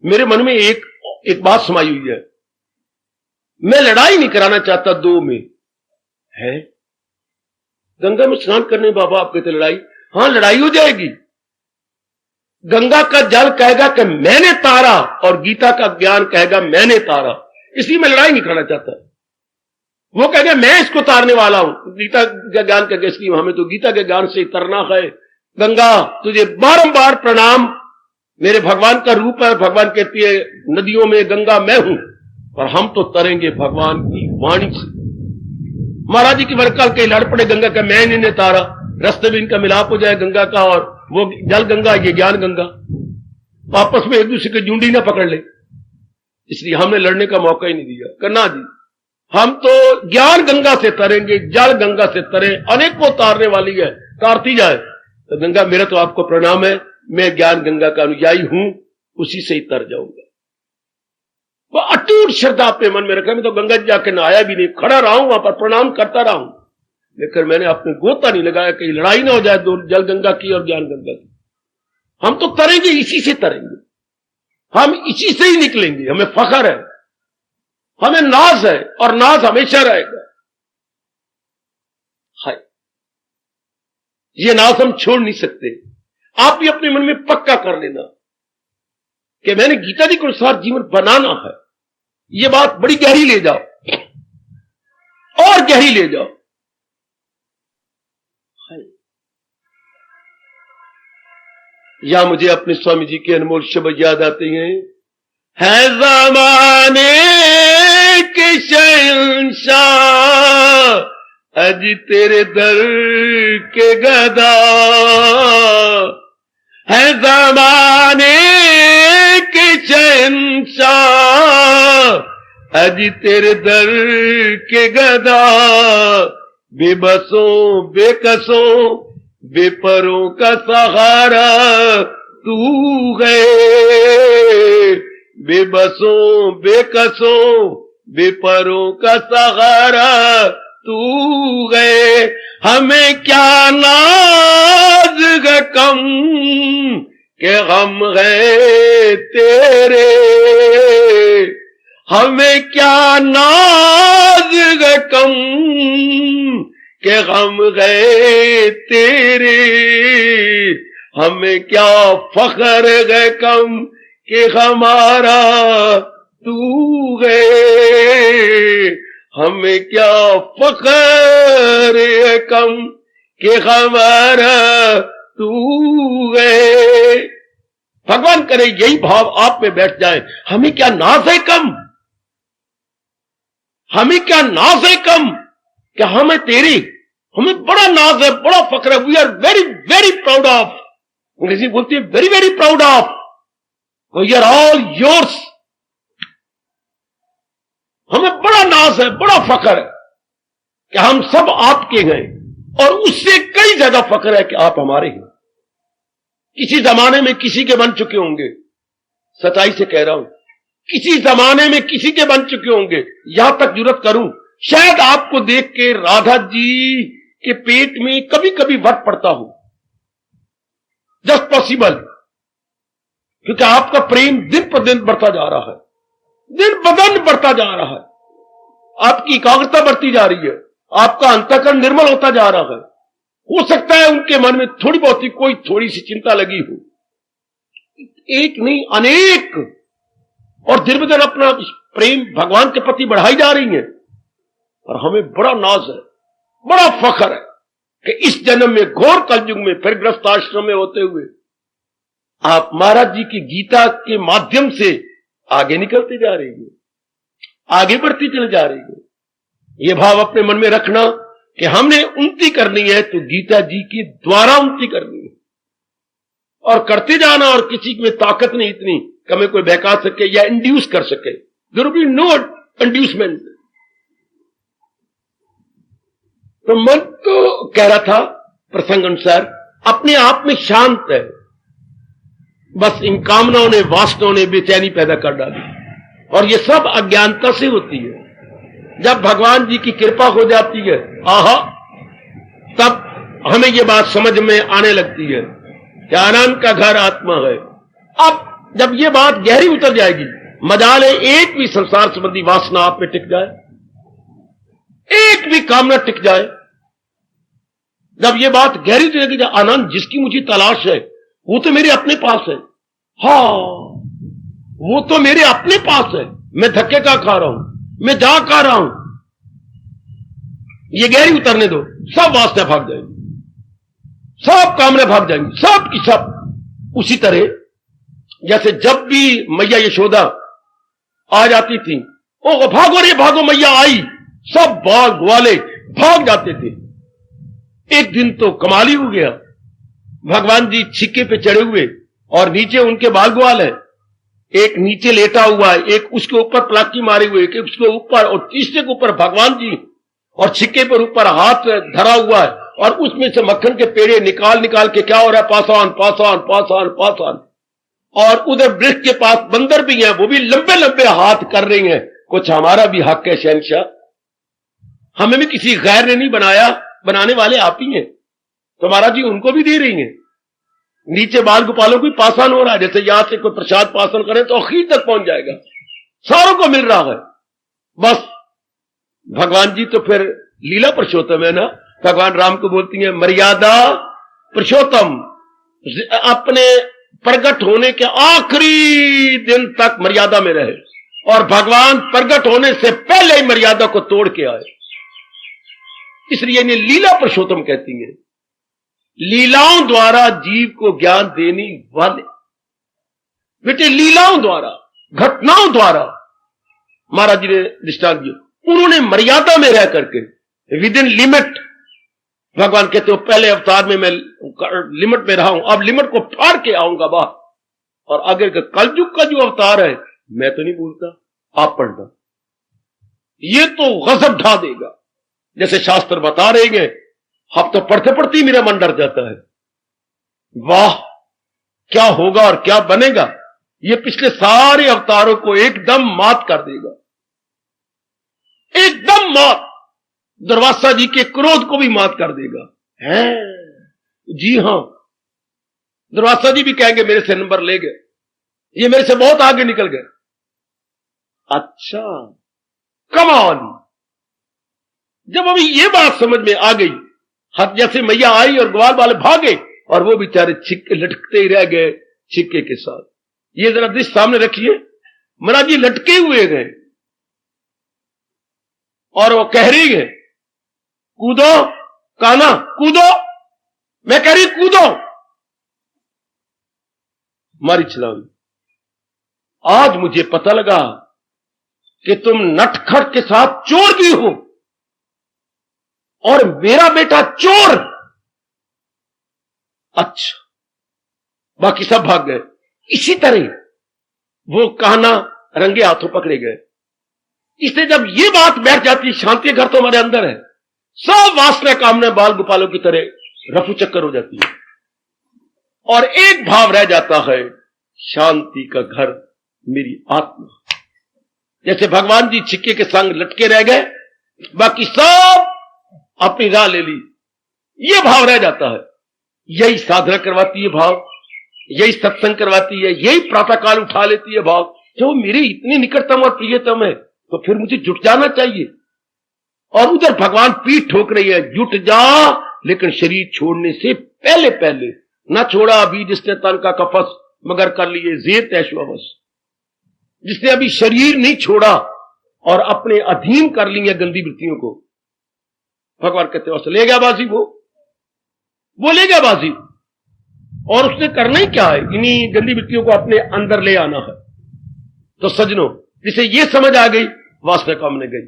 मेरे मन में एक बात समाई हुई है, मैं लड़ाई नहीं कराना चाहता दो में है। गंगा में स्नान करने बाबा आप कहते लड़ाई, हां लड़ाई हो जाएगी। गंगा का जल कहेगा कि मैंने तारा और गीता का ज्ञान कहेगा मैंने तारा, इसलिए मैं लड़ाई नहीं करना चाहता। वो कहेगा मैं इसको तारने वाला हूं, गीता का ज्ञान कहेगा इसलिए हमें तो गीता के ज्ञान से तरना है। गंगा तुझे बारंबार प्रणाम, मेरे भगवान का रूप है। भगवान कहती है नदियों में गंगा मैं हूं, और हम तो तरेंगे भगवान की वाणी से। महाराज जी की वर्कल के लड़ पड़े गंगा का, मैं इन्हें तारा, रास्ते में इनका मिलाप हो जाए गंगा का, और वो जल गंगा ये ज्ञान गंगा, आपस में एक दूसरे की जूंडी ना पकड़ ले। इसलिए हमने लड़ने का मौका ही नहीं दिया। करना जी हम तो ज्ञान गंगा से तरेंगे, जल गंगा से तरे, अनेकों तारने वाली है, तारती जाए। तो गंगा मेरा तो आपको प्रणाम है, मैं ज्ञान गंगा का अनुयायी हूं, उसी से ही तर जाऊंगा। वो अटूट श्रद्धा अपने मन में रखा। मैं तो गंगा जी जाके नहाया भी नहीं, खड़ा रहा हूं वहां पर, प्रणाम करता रहा हूं, लेकिन मैंने अपने गोता नहीं लगाया कि लड़ाई ना हो जाए दो, जल गंगा की और ज्ञान गंगा की। हम तो तरेंगे, इसी से तरेंगे, हम इसी से ही निकलेंगे। हमें फख्र है, हमें नाज है, और नाज हमेशा रहेगा। हाय ये नाज हम छोड़ नहीं सकते। आप भी अपने मन में पक्का कर लेना कि मैंने गीता जी के अनुसार जीवन बनाना है। ये बात बड़ी गहरी ले जाओ, और गहरी ले जाओ। या मुझे अपने स्वामी जी के अनमोल शब्द याद आते हैं, है ज़माने के शहंशाह अज तेरे दर के गदा, है ज़माने के शहंशाह अज तेरे दर के गदा, बेबसों बेकसों बेपरों का सहारा तू है, बेबसों बेकसों बेपरों का सहारा तू गए, हमें क्या नाज है कम के गम गए तेरे, हमें क्या नाज है कम के गम गए तेरे, हमें क्या फख्र है कम कि हमारा तू गए, हमें क्या फख्र है कम कि हमारा तू गए। भगवान करे यही भाव आप में बैठ जाए, हमें क्या नाज है कम, हमें क्या नाज है कम कि हमें तेरी, हमें बड़ा नाज है, बड़ा फख्र है, we are very very proud of, अंग्रेजी बोलती है very very proud of, we are all yours, हमें बड़ा नाज है, बड़ा फख्र है कि हम सब आपके हैं, और उससे कई ज्यादा फख्र है कि आप हमारे हैं। किसी जमाने में किसी के बन चुके होंगे, सच्चाई से कह रहा हूं, किसी जमाने में किसी के बन चुके होंगे, यहां तक जुर्रत करूं शायद आपको देख के राधा जी के पेट में कभी कभी वट पड़ता हो, जस्ट पॉसिबल, क्योंकि आपका प्रेम दिन पर दिन बढ़ता जा रहा है, दिन ब दिन बढ़ता जा रहा है, आपकी एकाग्रता बढ़ती जा रही है, आपका अंतःकरण निर्मल होता जा रहा है। हो सकता है उनके मन में थोड़ी बहुत ही कोई थोड़ी सी चिंता लगी हो, एक नहीं अनेक, और दिन ब दिन अपना प्रेम भगवान के प्रति बढ़ाई जा रही है। और हमें बड़ा नाज है, बड़ा फख्र है कि इस जन्म में घोर कलयुग में फिर गृहस्थ आश्रम में होते हुए आप महाराज जी की गीता के माध्यम से आगे निकलते जा रही है, आगे बढ़ती चले जा रही है। ये भाव अपने मन में रखना कि हमने उन्नति करनी है तो गीता जी के द्वारा उन्नति करनी है, और करते जाना, और किसी में ताकत नहीं इतनी कि हमें कोई बहका सके या इंड्यूस कर सके, there will be no inducement. तो मन तो कह रहा था प्रसंग अनुसार अपने आप में शांत है, बस इन कामनाओं ने, वासनाओं ने बेचैनी पैदा कर डाली, और ये सब अज्ञानता से होती है। जब भगवान जी की कृपा हो जाती है, आहा, तब हमें ये बात समझ में आने लगती है कि आनंद का घर आत्मा है। अब जब ये बात गहरी उतर जाएगी, मजाल है एक भी संसार संबंधी वासना आप में टिक जाए, एक भी कामना टिक जाए, जब ये बात गहरी उतरेगी, आनंद जिसकी मुझे तलाश है वो तो मेरे अपने पास है, हाँ वो तो मेरे अपने पास है, मैं धक्के का खा रहा हूं, मैं जा खा रहा हूं, ये गहरी उतरने दो, सब वासना भाग जाएंगी, सब कामना भाग जाएंगी, सब की सब। उसी तरह जैसे जब भी मैया यशोदा आ जाती थी, ओ भागो रे भागो मैया आई, सब बाल ग्वाले भाग जाते थे। एक दिन तो कमाल ही हो गया, भगवान जी छिक्के पे चढ़े हुए और नीचे उनके बाल ग्वाल है, एक नीचे लेटा हुआ है, एक उसके ऊपर पलाकी मारे हुए, एक उसके ऊपर, और तीसरे के ऊपर भगवान जी, और छिक्के पर ऊपर हाथ धरा हुआ है, और उसमें से मक्खन के पेड़े निकाल निकाल के क्या हो रहा है, पासान पासान पासान पासान। और उधर वृक्ष के पास बंदर भी हैं, वो भी लंबे लंबे हाथ कर रही हैं, कुछ हमारा भी हक है शहंशाह, हमें भी किसी गैर ने नहीं बनाया, बनाने वाले आप ही हैं, तो महाराज जी उनको भी दे रही हैं। नीचे बाल गोपालों को पासान हो रहा है, जैसे यहां से कोई प्रसाद पासन करे तो आखिर तक पहुंच जाएगा, सारों को मिल रहा है। बस भगवान जी तो फिर लीला पुरुषोत्तम है ना, भगवान राम को बोलती हैं मर्यादा पुरुषोत्तम, अपने प्रकट होने के आखिरी दिन तक मर्यादा में रहे, और भगवान प्रकट होने से पहले ही मर्यादा को तोड़ के आए, इसलिए इन्हें लीला पुरुषोत्तम कहती है। लीलाओं द्वारा जीव को ज्ञान देने वाले, बेटे लीलाओं द्वारा, घटनाओं द्वारा महाराज जी ने दृष्टांत दिया, उन्होंने मर्यादा में रह करके, विद इन लिमिट। भगवान कहते हो पहले अवतार में मैं लिमिट में रहा हूं, अब लिमिट को फाड़ के आऊंगा बाहर, और आगे का कलयुग का जो अवतार है मैं तो नहीं भूलता, आप पढ़ना, ये तो गजब ढा देगा। जैसे शास्त्र बता रहे हैं, अब तो पढ़ते पढ़ते ही मेरा मन डर जाता है, वाह क्या होगा और क्या बनेगा, ये पिछले सारे अवतारों को एकदम मात कर देगा, एकदम मात। दुर्वासा जी के क्रोध को भी मात कर देगा। है जी हां, दुर्वासा जी भी कहेंगे मेरे से नंबर ले गए, ये मेरे से बहुत आगे निकल गए। अच्छा, कम ऑन। जब अभी ये बात समझ में आ गई, हाथ जैसे मैया आई और ग्वाल वाले भागे और वो बेचारे छिक्के लटकते ही रह गए छिक्के के साथ। ये जरा दृश्य सामने रखिए, महाराज जी लटके हुए गए और वो कह रही है कूदो काना कूदो, मैं कह रही कूदो, मारी छलांग। आज मुझे पता लगा कि तुम नटखट के साथ चोर भी हो और मेरा बेटा चोर। अच्छा, बाकी सब भाग गए। इसी तरह वो कहना रंगे हाथों पकड़े गए। इसलिए जब ये बात बैठ जाती है, शांति घर तो हमारे अंदर है, सब वासना कामना बाल गोपालों की तरह रफू चक्कर हो जाती है और एक भाव रह जाता है, शांति का घर मेरी आत्मा। जैसे भगवान जी छिक्के के संग लटके रह गए, बाकी सब अपनी राह ले ली, ये भाव रह जाता है। यही साधना करवाती है भाव, यही सत्संग करवाती है, यही प्रातःकाल उठा लेती है भाव। जो मेरे इतने निकटतम और प्रियतम है तो फिर मुझे जुट जाना चाहिए। और उधर भगवान पीठ ठोक रही है, जुट जा, लेकिन शरीर छोड़ने से पहले पहले ना छोड़ा अभी जिसने तन का कफस, मगर कर लिए जेर तैशुअवश। जिसने अभी शरीर नहीं छोड़ा और अपने अधीन कर ली है गंदी वृत्तियों को, भगवान कहते हैं ले गया बाजी, वो ले गया बाजी। और उसने करना ही क्या है, इन्हीं गंदी वृत्तियों को अपने अंदर ले आना है। तो सजनों, जिसे ये समझ आ गई, वासना कामने गई।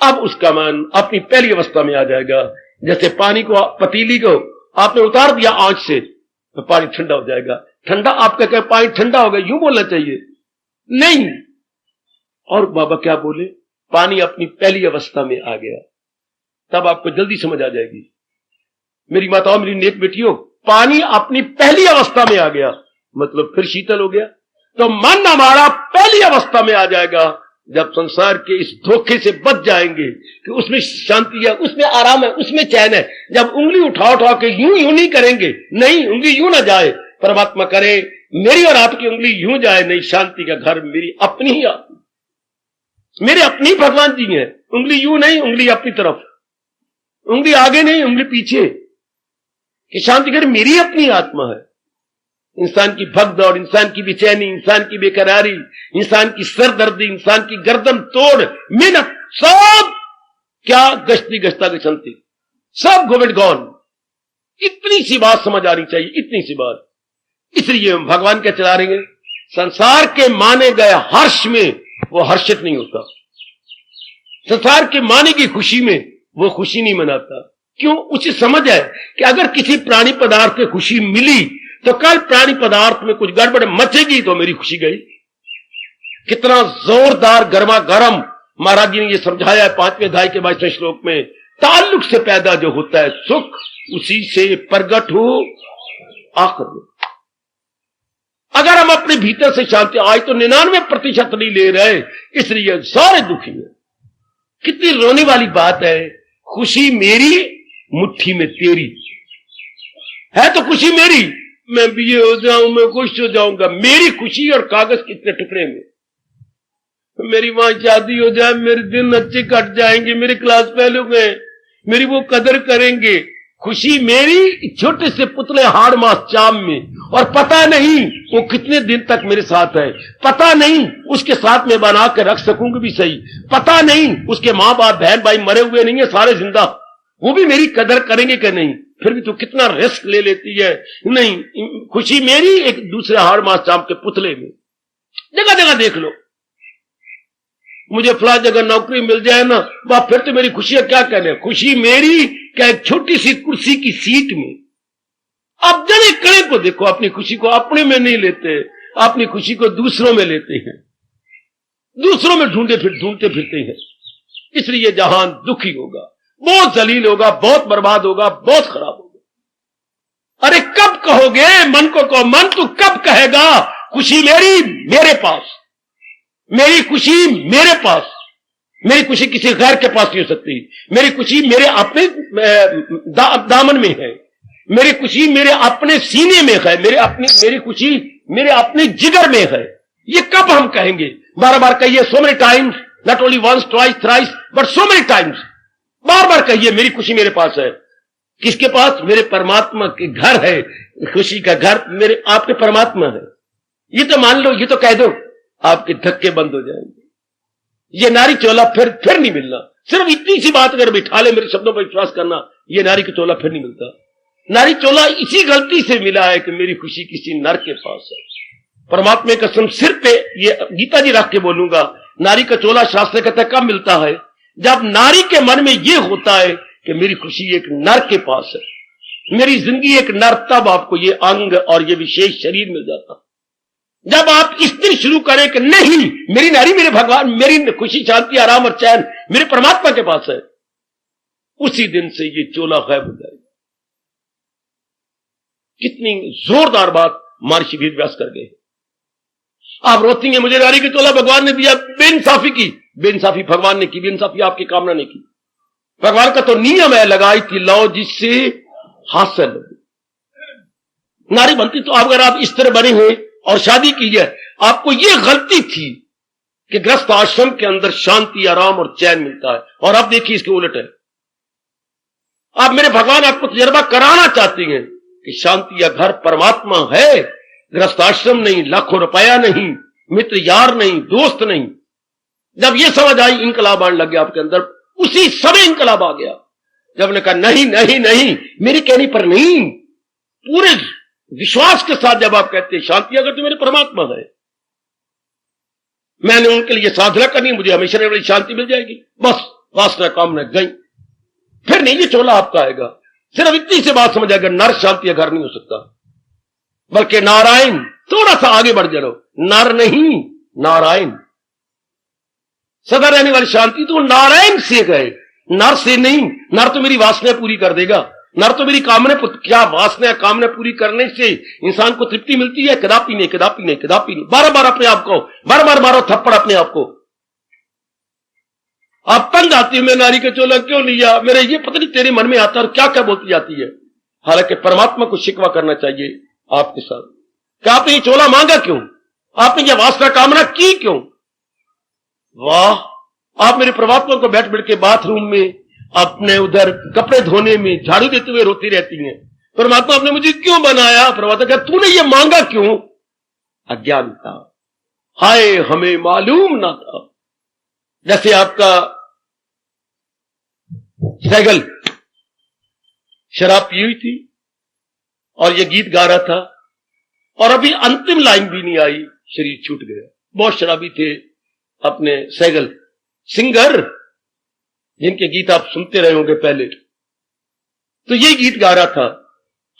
अब उसका मन अपनी पहली अवस्था में आ जाएगा। जैसे पानी को, पतीली को आपने उतार दिया आंच से तो पानी ठंडा हो जाएगा। ठंडा, आपका क्या पानी ठंडा हो गया यूं बोलना चाहिए? नहीं। और बाबा क्या बोले, पानी अपनी पहली अवस्था में आ गया। तब आपको जल्दी समझ आ जाएगी मेरी माताओं, मेरी नेक बेटियों, पानी अपनी पहली अवस्था में आ गया मतलब फिर शीतल हो गया। तो मन हमारा पहली अवस्था में आ जाएगा जब संसार के इस धोखे से बच जाएंगे कि उसमें शांति है, उसमें आराम है, उसमें चैन है। जब उंगली उठा उठा के यूं नहीं करेंगे, नहीं उंगली यूं ना जाए, परमात्मा करे मेरी और आपकी उंगली यूं जाए, नहीं शांति का घर मेरी अपनी ही आत्मा, मेरे अपनी भगवान जी हैं। उंगली यूं नहीं, उंगली अपनी तरफ, उंगली आगे नहीं, उंगली पीछे, कि शांति घर मेरी अपनी आत्मा है। इंसान की भगदौड़, इंसान की बेचैनी, इंसान की बेकरारी, इंसान की सरदर्दी, इंसान की गर्दन तोड़ मेहनत, सब क्या गश्ती गश्ता गशंती, सब गोविंद गॉन। इतनी सी बात समझ आनी चाहिए, इतनी सी बात। इसलिए हम भगवान क्या चला रहे हैं, संसार के माने गए हर्ष में वो हर्षित नहीं होता, संसार के माने की खुशी में वो खुशी नहीं मनाता। क्यों? उसे समझ है कि अगर किसी प्राणी पदार्थ से खुशी मिली तो कल प्राणी पदार्थ में कुछ गड़बड़ मचेगी तो मेरी खुशी गई। कितना जोरदार गर्मा गर्म महाराज जी ने यह समझाया है 5वें अध्याय के 22वें श्लोक में, ताल्लुक से पैदा जो होता है सुख, उसी से प्रगट हो आकर। अगर हम अपने भीतर से शांति, आज तो 99% नहीं ले रहे, इसलिए सारे दुखी हैं। कितनी रोने वाली बात है, खुशी मेरी मुट्ठी में तेरी है, तो खुशी मेरी, मैं बीए हो जाऊं, मैं खुश हो जाऊंगा, मेरी खुशी और कागज कितने टुकड़े में। मेरी वहां शादी हो जाए, मेरे दिन अच्छे कट जाएंगे, मेरे क्लास फेल हो गए, मेरी वो कदर करेंगे। खुशी मेरी छोटे से पुतले हाड़ मास चाम में, और पता नहीं वो कितने दिन तक मेरे साथ है, पता नहीं उसके साथ में बना के रख सकूंगी भी सही, पता नहीं उसके माँ बाप बहन भाई मरे हुए नहीं है, सारे जिंदा, वो भी मेरी कदर करेंगे कि नहीं। फिर भी तो कितना रिस्क ले लेती है। नहीं, खुशी मेरी एक दूसरे हाड़ मास चाम के पुतले में। जगह जगह देख लो, मुझे फला जगह नौकरी मिल जाए ना, वह फिर तो मेरी खुशी क्या कहने, खुशी मेरी क्या एक छोटी सी कुर्सी की सीट में। अब जने कड़े को देखो, अपनी खुशी को अपने में नहीं लेते, अपनी खुशी को दूसरों में लेते हैं, दूसरों में ढूंढते फिरते हैं। इसलिए जहान दुखी होगा, बहुत जलील होगा, बहुत बर्बाद होगा, बहुत खराब होगा। अरे कब कहोगे मन को कहो, मन तू कब कहेगा खुशी मेरी मेरे पास, मेरी खुशी मेरे पास, मेरी खुशी किसी गैर के पास नहीं हो सकती। मेरी खुशी मेरे अपने दामन में है, मेरी खुशी मेरे अपने सीने में है, मेरी खुशी मेरे अपने जिगर में है। ये कब हम कहेंगे? बार बार कहिए, so many times, not only once twice thrice but so many times. बार बार कहिए, मेरी खुशी मेरे पास है। किसके पास? मेरे परमात्मा के घर है। खुशी का घर मेरे आपके परमात्मा है। ये तो मान लो, ये तो कह दो, आपके धक्के बंद हो जाएंगे। ये नारी चोला फिर नहीं मिलना। सिर्फ इतनी सी बात अगर बिठा ले, मेरे शब्दों पर विश्वास करना, ये नारी का चोला फिर नहीं मिलता। नारी चोला इसी गलती से मिला है कि मेरी खुशी किसी नर के पास है। परमात्मा की कसम सिर पे ये गीता जी रख के बोलूंगा, नारी का चोला शास्त्र कहता है कब मिलता है? जब नारी के मन में यह होता है कि मेरी खुशी एक नर के पास है, मेरी जिंदगी एक नर, तब आपको ये अंग और ये विशेष शरीर मिल जाता। जब आप इस दिन शुरू करें कि नहीं, मेरी नारी मेरे भगवान, मेरी खुशी शांति आराम और चैन मेरे परमात्मा के पास है, उसी दिन से ये चोला गायब हो जाएगा। कितनी जोरदार बात महर्षि वेद व्यास कर गए। आप रोती हैं, मुझे नारी की चोला भगवान ने दिया, बेइंसाफी की। बेइंसाफी भगवान ने की, बेइंसाफी आपकी कामना ने की। भगवान का तो नियम है, लगाई थी लौ जिससे हासिल। नारी बनती तो अगर आप इस तरह बने हुए और शादी की है, आपको यह गलती थी कि गृहस्थ आश्रम के अंदर शांति आराम और चैन मिलता है, और अब देखिए इसके उलट है। आप मेरे भगवान आपको तजर्बा कराना चाहती हैं कि शांति या घर परमात्मा है, गृहस्थ आश्रम नहीं, लाखों रुपया नहीं, मित्र यार नहीं, दोस्त नहीं। जब यह समझ आई, इनकलाब आने लग गया आपके अंदर। उसी समय इनकलाब आ गया जब ने कहा नहीं नहीं नहीं, मेरे कहने पर नहीं, पूरे विश्वास के साथ जब आप कहते हैं शांति अगर तो मेरे परमात्मा है, मैंने उनके लिए साधना करनी, मुझे हमेशा रहने वाली शांति मिल जाएगी, बस वासना कामना गई, फिर नहीं ये चोला आपका आएगा। सिर्फ इतनी से बात समझ आएगा, नर शांति या घर नहीं हो सकता, बल्कि नारायण। थोड़ा सा आगे बढ़ जाओ, नर नहीं नारायण, सदा रहने वाली शांति तो नारायण से गए, नर से नहीं। नर तो मेरी वासना पूरी कर देगा, नर तो मेरी कामना, क्या वासना कामना पूरी करने से इंसान को तृप्ति मिलती है? कदापि नहीं, कदापि नहीं, कदापि नहीं। बार बार अपने आप को, बार बार मारो थप्पड़ अपने आप को। आप तंग आती है, मैं नारी का चोला क्यों लिया, मेरे ये पता नहीं तेरे मन में आता और क्या क्या बोलती जाती है। हालांकि परमात्मा को शिकवा करना चाहिए आपके साथ कि आपने ये चोला मांगा क्यों, आपने ये वासना कामना की क्यों? वाह, आप मेरे परमात्मा को बैठ बैठ के बाथरूम में अपने उधर कपड़े धोने में झाड़ू देते हुए रोती रहती हैं, परमात्मा आपने मुझे क्यों बनाया? परमात्मा क्या तूने ये मांगा क्यों? अज्ञानता, हाय हमें मालूम ना था। जैसे आपका सैगल शराब पी हुई थी और ये गीत गा रहा था, और अभी अंतिम लाइन भी नहीं आई, शरीर छूट गया। बहुत शराबी थे अपने सैगल, सिंगर जिनके गीत आप सुनते रहे होंगे पहले, तो ये गीत गा रहा था,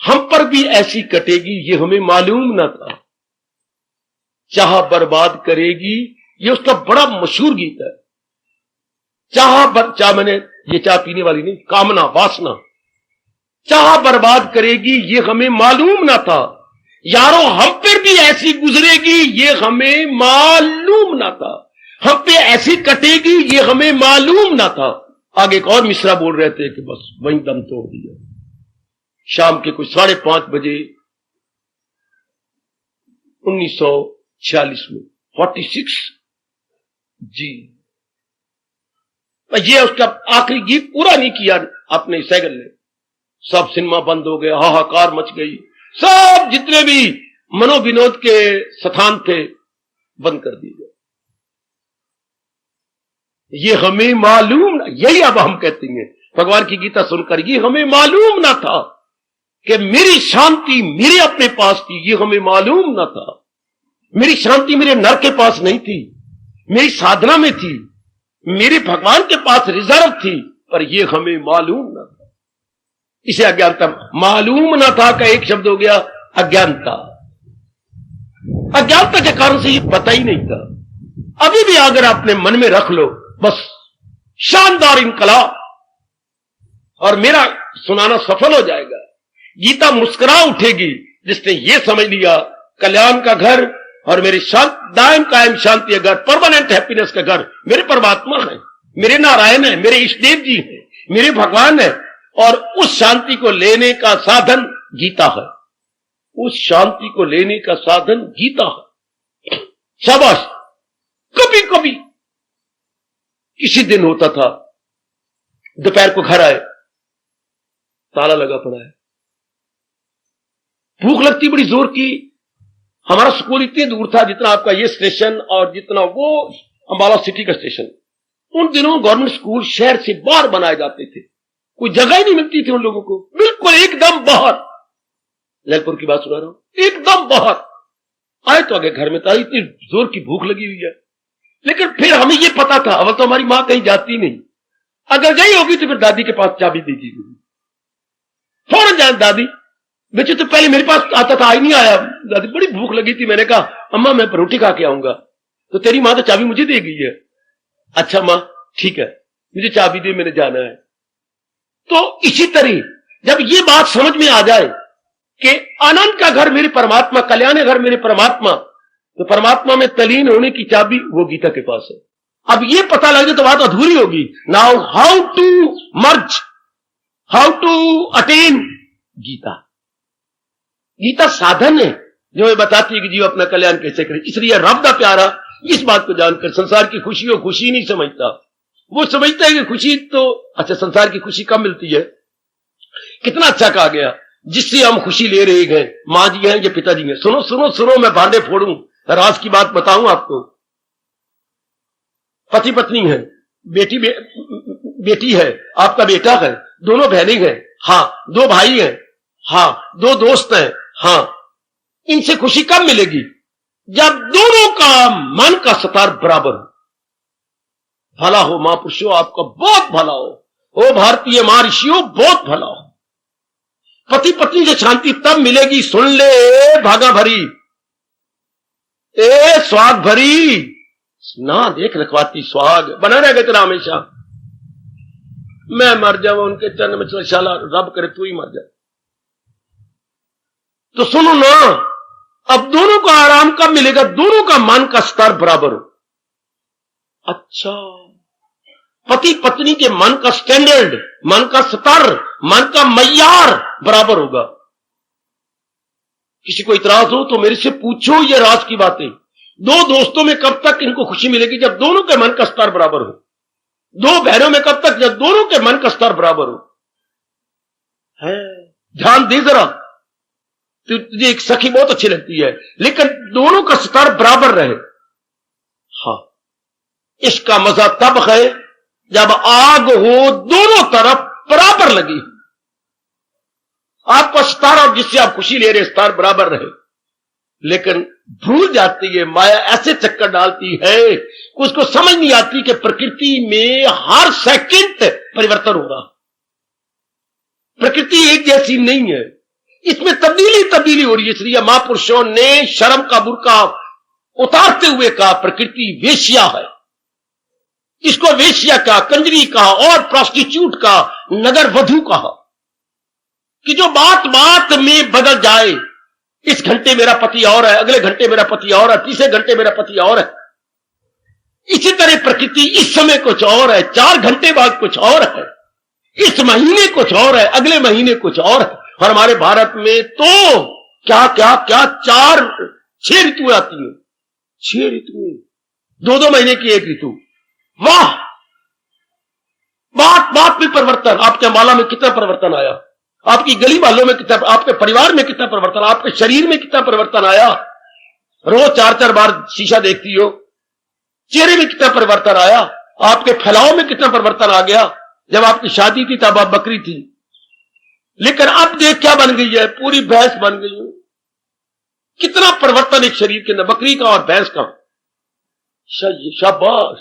हम पर भी ऐसी कटेगी ये हमें मालूम ना था, चाह बर्बाद करेगी, ये उसका बड़ा मशहूर गीत है। चाह मैंने ये चाह पीने वाली नहीं, कामना वासना, चाह बर्बाद करेगी ये हमें मालूम ना था, यारो हम पर भी ऐसी गुजरेगी ये हमें मालूम ना था, हम पे ऐसी कटेगी ये हमें मालूम ना था। आगे एक और मिसरा बोल रहे थे कि बस वहीं दम तोड़ दिया। शाम के कुछ 5:30 बजे 1946 में 46 जी, ये उसका आखिरी गीत पूरा नहीं किया अपने सैगल ने। सब सिनेमा बंद हो गए, हाहाकार मच गई, सब जितने भी मनोविनोद के स्थान थे बंद कर दिए गए। ये हमें मालूम ना, यही अब हम कहते हैं भगवान की गीता सुनकर, ये हमें मालूम ना था कि मेरी शांति मेरे अपने पास थी, ये हमें मालूम ना था। मेरी शांति मेरे नर के पास नहीं थी, मेरी साधना में थी, मेरे भगवान के पास रिजर्व थी, पर ये हमें मालूम ना था। इसे अज्ञानता, मालूम ना था का एक शब्द हो गया अज्ञानता। अज्ञानता के कारण से ये पता ही नहीं था। अभी भी अगर अपने मन में रख लो, बस शानदार इनकलाब, और मेरा सुनाना सफल हो जाएगा। गीता मुस्कुरा उठेगी जिसने ये समझ लिया कल्याण का घर और मेरी शांत दायम कायम शांति का घर, परमानेंट हैप्पीनेस का घर मेरे परमात्मा है। मेरे नारायण है, मेरे इष्टदेव जी हैं, मेरे भगवान है। और उस शांति को लेने का साधन गीता है। उस शांति को लेने का साधन गीता है। शाबाश। कभी कभी किसी दिन होता था, दोपहर को घर आए, ताला लगा पड़ा है, भूख लगती बड़ी जोर की। हमारा स्कूल इतने दूर था जितना आपका ये स्टेशन और जितना वो अंबाला सिटी का स्टेशन। उन दिनों गवर्नमेंट स्कूल शहर से बाहर बनाए जाते थे, कोई जगह ही नहीं मिलती थी उन लोगों को, बिल्कुल एकदम बाहर। ललितपुर की बात सुना रहा हूं, एकदम बाहर। आए तो आगे घर में था, इतनी जोर की भूख लगी हुई है। लेकिन फिर हमें यह पता था, अब तो हमारी मां कहीं जाती नहीं, अगर गई होगी तो फिर दादी के पास चाबी दे दी। फौरन जाए दादी, बच्चे तो पहले मेरे पास आता था, आज नहीं आया। दादी बड़ी भूख लगी थी, मैंने कहा अम्मा मैं रोटी खा के आऊंगा, तो तेरी मां तो चाबी मुझे दे गई है। अच्छा मां ठीक है, मुझे चाबी दे, मैंने जाना है। तो इसी तरह जब ये बात समझ में आ जाए कि आनंद का घर मेरे परमात्मा, कल्याण का घर मेरे परमात्मा, तो परमात्मा में तलीन होने की चाबी वो गीता के पास है। अब ये पता लग जाए तो बात अधूरी होगी। Now how to merge, how to attain Gita. Gita साधन है जो ये बताती है कि जीव अपना कल्याण कैसे करे। इसलिए रब दा प्यारा इस बात को जानकर संसार की खुशी को खुशी नहीं समझता। वो समझता है कि खुशी तो अच्छा, संसार की खुशी कब मिलती है? कितना अच्छा कहा गया, जिससे हम खुशी ले रहे हैं, मां जी हैं या पिताजी हैं। सुनो सुनो सुनो, मैं भांडे फोड़ूं, राज की बात बताऊं आपको। पति पत्नी है, बेटी है, आपका बेटा है, दोनों बहनें हैं, हाँ, दो भाई हैं, हाँ, दो दोस्त हैं, हाँ। इनसे खुशी कब मिलेगी? जब दोनों का मन का सतार बराबर हो। भला हो महापुरुषों, आपका बहुत भला हो भारतीय महर्षियों, बहुत भला हो। पति पत्नी से शांति तब मिलेगी, सुन ले भागा भरी, ए स्वाग भरी ना देख रखवाती स्वाग, बना रहेगा तेरा हमेशा। मैं मर जाऊं उनके चरण में, शाला रब करे तू ही मर जा। तो सुनो ना, अब दोनों को आराम कब मिलेगा? दोनों का मन का स्तर बराबर हो। अच्छा, पति पत्नी के मन का स्टैंडर्ड, मन का स्तर, मन का मय्यार बराबर होगा। किसी को इतराज हो तो मेरे से पूछो ये राज की बातें। दो दोस्तों में कब तक इनको खुशी मिलेगी? जब दोनों के मन का स्तर बराबर हो। दो बहनों में कब तक? जब दोनों के मन का स्तर बराबर हो। है, ध्यान दे जरा, तुझे एक सखी बहुत अच्छी लगती है, लेकिन दोनों का स्तर बराबर रहे। हाँ, इसका मजा तब है जब आग हो, दोनों तरफ बराबर लगी, आपका स्तर और जिससे आप खुशी ले रहे स्तर बराबर रहे। लेकिन भूल जाती है माया, ऐसे चक्कर डालती है कि उसको समझ नहीं आती कि प्रकृति में हर सेकंड परिवर्तन हो रहा। प्रकृति एक जैसी नहीं है, इसमें तब्दीली हो रही है। इसलिए महापुरुषों ने शर्म का बुर्का उतारते हुए कहा प्रकृति वेश्या है। इसको वेश्या कहा, कंजरी कहा और प्रोस्टिट्यूट कहा, नगर वधू कहा, कि जो बात बात में बदल जाए। इस घंटे मेरा पति और है, अगले घंटे मेरा पति और है, तीसरे घंटे मेरा पति और है। इसी तरह प्रकृति इस समय कुछ और है, 4 घंटे बाद कुछ और है, इस महीने कुछ और है, अगले महीने कुछ और है। और हमारे भारत में तो क्या क्या क्या 6 ऋतुएं आती हैं, 6 ऋतुएं, 2-2 महीने की एक ऋतु। वाह, बात बात में परिवर्तन। आपके अम्बाला में कितना परिवर्तन आया, आपकी गली वालों में कितना, आपके परिवार में कितना परिवर्तन, आपके शरीर में कितना परिवर्तन आया। रोज 4-4 बार शीशा देखती हो, चेहरे में कितना परिवर्तन आया, आपके फैलाव में कितना परिवर्तन आ गया। जब आपकी शादी थी तब आप बकरी थी, लेकिन अब देख क्या बन गई है, पूरी भैंस बन गई है। कितना परिवर्तन एक शरीर के अंदर, बकरी का और भैंस का। शाबाश,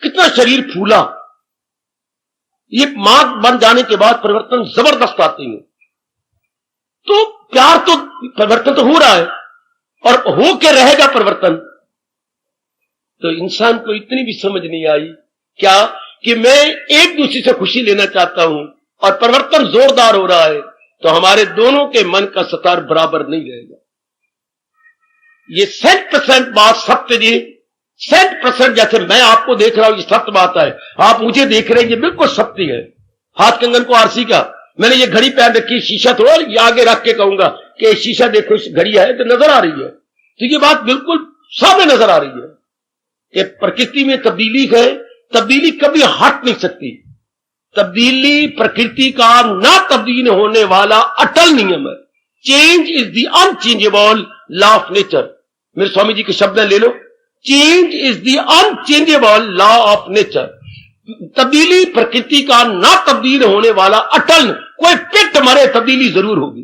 कितना शरीर फूला। ये मां बन जाने के बाद परिवर्तन जबरदस्त आते हैं। तो प्यार तो परिवर्तन तो हो रहा है और हो के रहेगा परिवर्तन। तो इंसान को इतनी भी समझ नहीं आई क्या कि मैं एक दूसरे से खुशी लेना चाहता हूं और परिवर्तन जोरदार हो रहा है, तो हमारे दोनों के मन का स्तर बराबर नहीं रहेगा। ये 100% बात सत्य जी 100% जैसे मैं आपको देख रहा हूं, ये सत्य बात है, आप मुझे देख रहे हैं, ये बिल्कुल सत्य है। हाथ कंगन को आरसी का, मैंने ये घड़ी पहन रखी, शीशा थोड़ा ये आगे रख के कहूंगा कि शीशा देखो, इस घड़ी है तो नजर आ रही है, तो ये बात बिल्कुल सामने नजर आ रही है कि प्रकृति में तब्दीली है, तब्दीली कभी हट नहीं सकती। तब्दीली प्रकृति का ना तब्दील होने वाला अटल नियम है। Change is the unchangeable law of nature. मेरे स्वामी जी के शब्द ले लो, change is the unchangeable law of nature. तब्दीली प्रकृति का ना तब्दील होने वाला अटल। कोई पिट मरे तब्दीली जरूर होगी,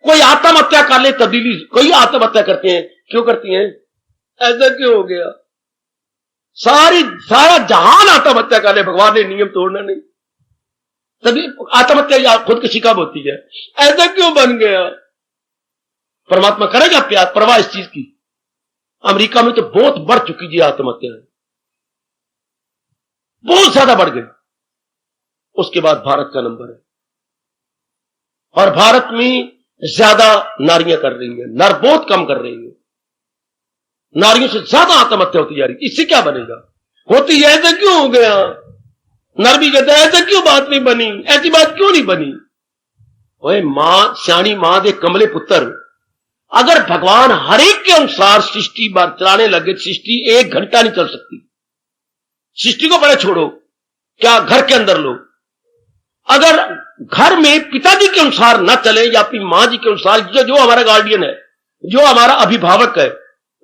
कोई आत्महत्या कर ले तब्दीली, कोई आत्महत्या करते हैं, क्यों करती हैं? ऐसा क्यों हो गया? सारा जहान आत्महत्या कर ले, भगवान ने नियम तोड़ना नहीं, तभी आत्महत्या खुदकशी कब होती है? ऐसा क्यों बन गया? परमात्मा करेगा प्यार परवाह इस चीज की? अमेरिका में तो बहुत बढ़ चुकी जी आत्महत्या, बहुत ज्यादा बढ़ गई। उसके बाद भारत का नंबर है, और भारत में ज्यादा नारियां कर रही हैं, नर बहुत कम कर रही हैं, नारियों से ज्यादा आत्महत्या होती जा रही। इससे क्या बनेगा? होती है, ऐसा क्यों हो गया? नर भी कहता है ऐसा क्यों बात नहीं बनी, ऐसी बात क्यों नहीं बनी? ओए मां, सियाणी मां दे कमले पुत्र, अगर भगवान हर एक के अनुसार सृष्टि बार चलाने लगे, सृष्टि 1 घंटा नहीं चल सकती। सृष्टि को पहले छोड़ो, क्या घर के अंदर लो, अगर घर में पिताजी के अनुसार न चले या अपनी मां जी के अनुसार, जो हमारा गार्डियन है, जो हमारा अभिभावक है,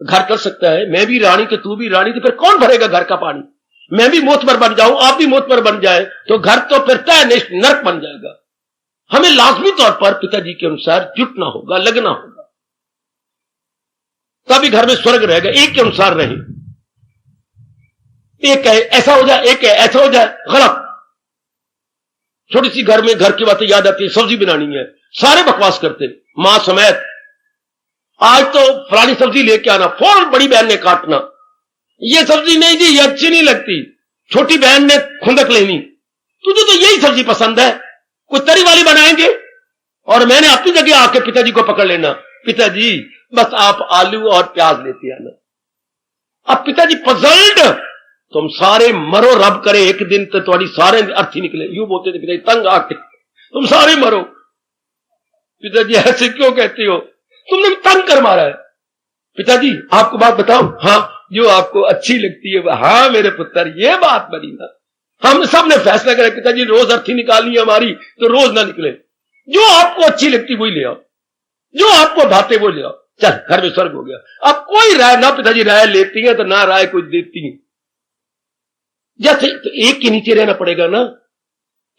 घर कर सकता है। मैं भी रानी तो तू भी रानी, तो फिर कौन भरेगा घर का पानी? मैं भी मोतबर बन जाऊं, आप भी मोतबर बन जाए, तो घर तो फिर तय नरक बन जाएगा। हमें लाजमी तौर पर पिताजी के अनुसार जुटना होगा, लगना होगा, तभी घर में स्वर्ग रहेगा। एक के अनुसार रहे, एक है ऐसा हो जाए, एक है ऐसा हो जाए, गलत। छोटी सी घर में घर की बातें याद आती है, सब्जी बनानी है, सारे बकवास करते मां समेत। आज तो फलानी सब्जी लेके आना, फौरन बड़ी बहन ने काटना, ये सब्जी नहीं जी, ये अच्छी नहीं लगती। छोटी बहन ने खुंदक लेनी, तुझे तो यही सब्जी पसंद है, कुछ तरी वाली बनाएंगे। और मैंने अपनी जगह आके पिताजी को पकड़ लेना, पिताजी बस आप आलू और प्याज लेते आना। अब पिताजी पजल्ड, तुम सारे मरो, रब करे एक दिन तो तुम्हारी सारे अर्थी निकले। यूं बोलते थे पिताजी तंग आके, तुम सारे मरो। पिताजी ऐसे क्यों कहते हो, तुमने तंग कर मारा है। पिताजी आपको बात बताऊं? हाँ, जो आपको अच्छी लगती है। हाँ मेरे पुत्र, ये बात बनी ना, हम सब ने फैसला करा पिताजी रोज अर्थी निकालनी है हमारी, तो रोज ना निकले, जो आपको अच्छी लगती वही ले आओ, जो आपको भाते वो ले आओ, चल घर में स्वर्ग हो गया। अब कोई राय ना पिताजी राय लेती है, तो ना राय कुछ देती है। जैसे तो एक के नीचे रहना पड़ेगा ना,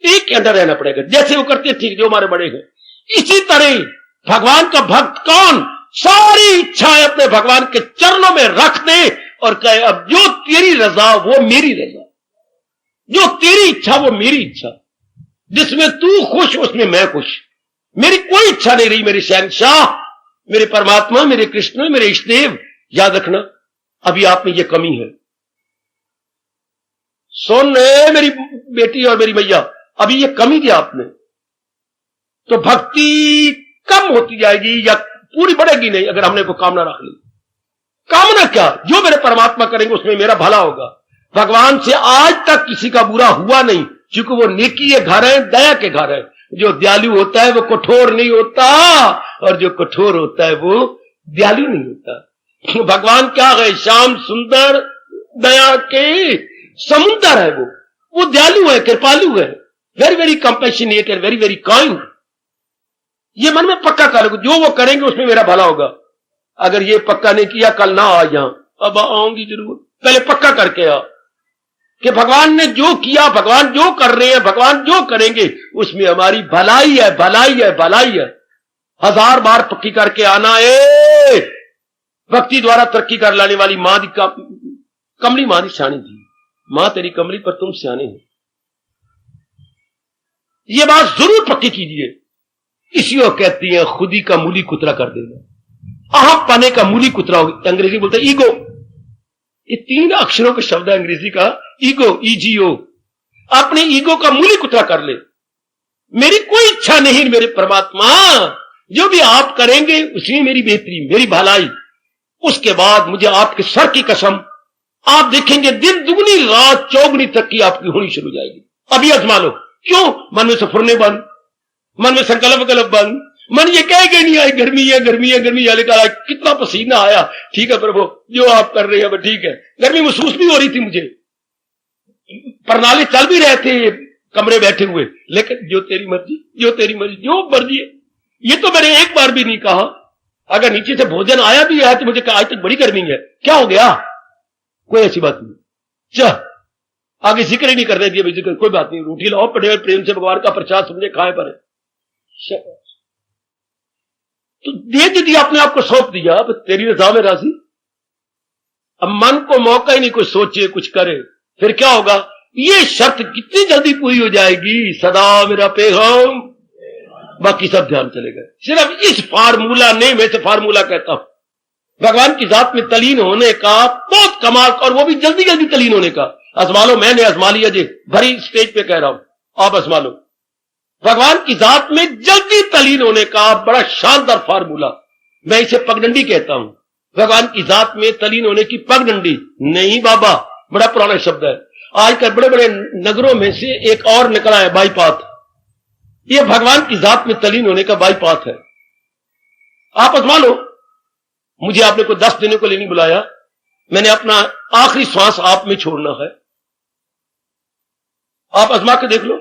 एक के अंदर रहना पड़ेगा, जैसे वो करते ठीक, जो हमारे बड़े हैं। इसी तरह भगवान का भक्त कौन सारी इच्छाएं अपने भगवान के चरणों में रख दे और कहे अब जो तेरी रजा वो मेरी रजा, जो तेरी इच्छा वो मेरी इच्छा, जिसमें तू खुश उसमें मैं खुश। मेरी कोई इच्छा नहीं रही, मेरे शहंशाह, मेरे परमात्मा, मेरे कृष्ण, मेरे इष्टदेव। याद रखना अभी आप में ये कमी है। सुन मेरी बेटी और मेरी मैया, अभी ये कमी थी आपने, तो भक्ति कम होती जाएगी या पूरी बढ़ेगी नहीं अगर हमने को कामना रख ली। कामना क्या, जो मेरे परमात्मा करेंगे उसमें मेरा भला होगा। भगवान से आज तक किसी का बुरा हुआ नहीं, क्योंकि वो नेकी के घर है, दया के घर है। जो दयालु होता है वो कठोर नहीं होता, और जो कठोर होता है वो दयालु नहीं होता। भगवान क्या है, श्याम सुंदर दया के समुद्र है, वो दयालु है, कृपालु है, very very compassionate and very very kind. ये मन में पक्का कर लो, जो वो करेंगे उसमें मेरा भला होगा। अगर ये पक्का नहीं किया, कल ना आ यहां, अब आऊंगी जरूर, पहले पक्का करके आ कि भगवान ने जो किया, भगवान जो कर रहे हैं, भगवान जो करेंगे उसमें हमारी भलाई है, भलाई है, भलाई है। 1000 बार पक्की करके आना। भक्ति द्वारा तरक्की कर लाने वाली मां दी कमली मां दी सियाणी थी। मां तेरी कमली पर तुम सियाने हो, ये बात जरूर पक्की कीजिए। इसी को कहती है खुदी का मूली कुतरा कर देना, अहम पाने का मूली कुतरा होगी। अंग्रेजी बोलते हैं ईगो। ये 3 अक्षरों का शब्द है अंग्रेजी का, ईगो, ईजीओ। अपने ईगो का मूली कुतरा कर ले। मेरी कोई इच्छा नहीं मेरे परमात्मा, जो भी आप करेंगे उसमें मेरी बेहतरी, मेरी भलाई। उसके बाद मुझे आपके सर की कसम आप देखेंगे दिन दुगनी रात चौगनी तक की आपकी होनी शुरू हो जाएगी। अभी आजमा लो। क्यों? मन में सफरने बंद, मन में संकल्प कल्प बंद, मन ये कहेगा नहीं आई गर्मी है गर्मी है गर्मी है, लेकिन कितना पसीना आया। ठीक है प्रभु, जो आप कर रहे हैं वो ठीक है। गर्मी महसूस भी हो रही थी मुझे, प्रणाली चल भी रहे थे कमरे बैठे हुए, लेकिन जो तेरी मर्जी, जो तेरी मर्जी, जो मर्जी है। ये तो मैंने एक बार भी नहीं कहा। अगर नीचे से भोजन आया भी है तो मुझे कहा आज तक बड़ी गर्मी है, क्या हो गया? कोई ऐसी बात नहीं। चल आगे जिक्र ही नहीं कर रहे थे, जिक्र कोई बात नहीं, रोटी लाओ पड़े प्रेम से भगवान का प्रसाद समझे खाए पर। तो दे दिया, अपने आप को सौंप दिया, अब तेरी रजा में राजी। अब मन को मौका ही नहीं कुछ सोचे कुछ करे, फिर क्या होगा? ये शर्त कितनी जल्दी पूरी हो जाएगी, सदा मेरा पैगाम, बाकी सब ध्यान चलेगा। सिर्फ इस फार्मूला ने, मैं से फार्मूला कहता हूं, भगवान की जात में तलीन होने का बहुत कमाल, और वो भी जल्दी जल्दी तलीन होने का। आजमा लो, मैंने आजमा लिया जी, भरी स्टेज पे कह रहा हूं, आप आजमा लो। भगवान की जात में जल्दी तलीन होने का बड़ा शानदार फार्मूला, मैं इसे पगडंडी कहता हूं। भगवान की जात में तलीन होने की पगडंडी नहीं बाबा, बड़ा पुराना शब्द है। आजकल बड़े बड़े नगरों में से एक और निकला है, बाईपाथ। यह भगवान की जात में तलीन होने का बाईपाथ है। आप आजमा लो। मुझे आपने को 10 दिनों के लिए नहीं बुलाया, मैंने अपना आखिरी श्वास आप में छोड़ना है। आप आजमा के देख लो,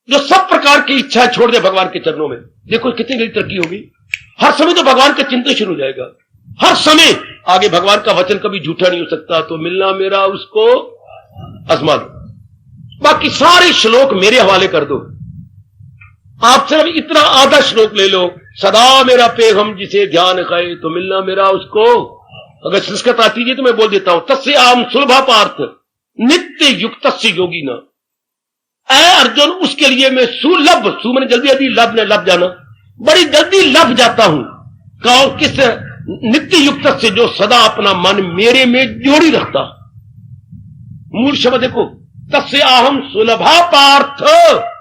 जो सब प्रकार की इच्छा छोड़ दे भगवान के चरणों में, देखो कितनी बड़ी तरक्की होगी। हर समय तो भगवान का चिंतन शुरू हो जाएगा, हर समय। आगे भगवान का वचन कभी झूठा नहीं हो सकता, तो मिलना मेरा उसको आजमा दो। बाकी सारे श्लोक मेरे हवाले कर दो। आप सिर्फ इतना आधा श्लोक ले लो, सदा मेरा पैगम जिसे ध्यान खाए, तो मिलना मेरा उसको। अगर संस्कृत आती है तो मैं बोल देता हूं, तस्य आम सुलभा पार्थ नित्य युक्त योगी न। ऐ अर्जुन, उसके लिए मैं सुलभ, सु मैंने जल्दी जल्दी, लब ने लब जाना, बड़ी जल्दी लब जाता हूं। कौन? किस? नित्य युक्त से, जो सदा अपना मन मेरे में जोड़ी रखता। मूल शब्द देखो, तस्य अहम सुलभा पार्थ।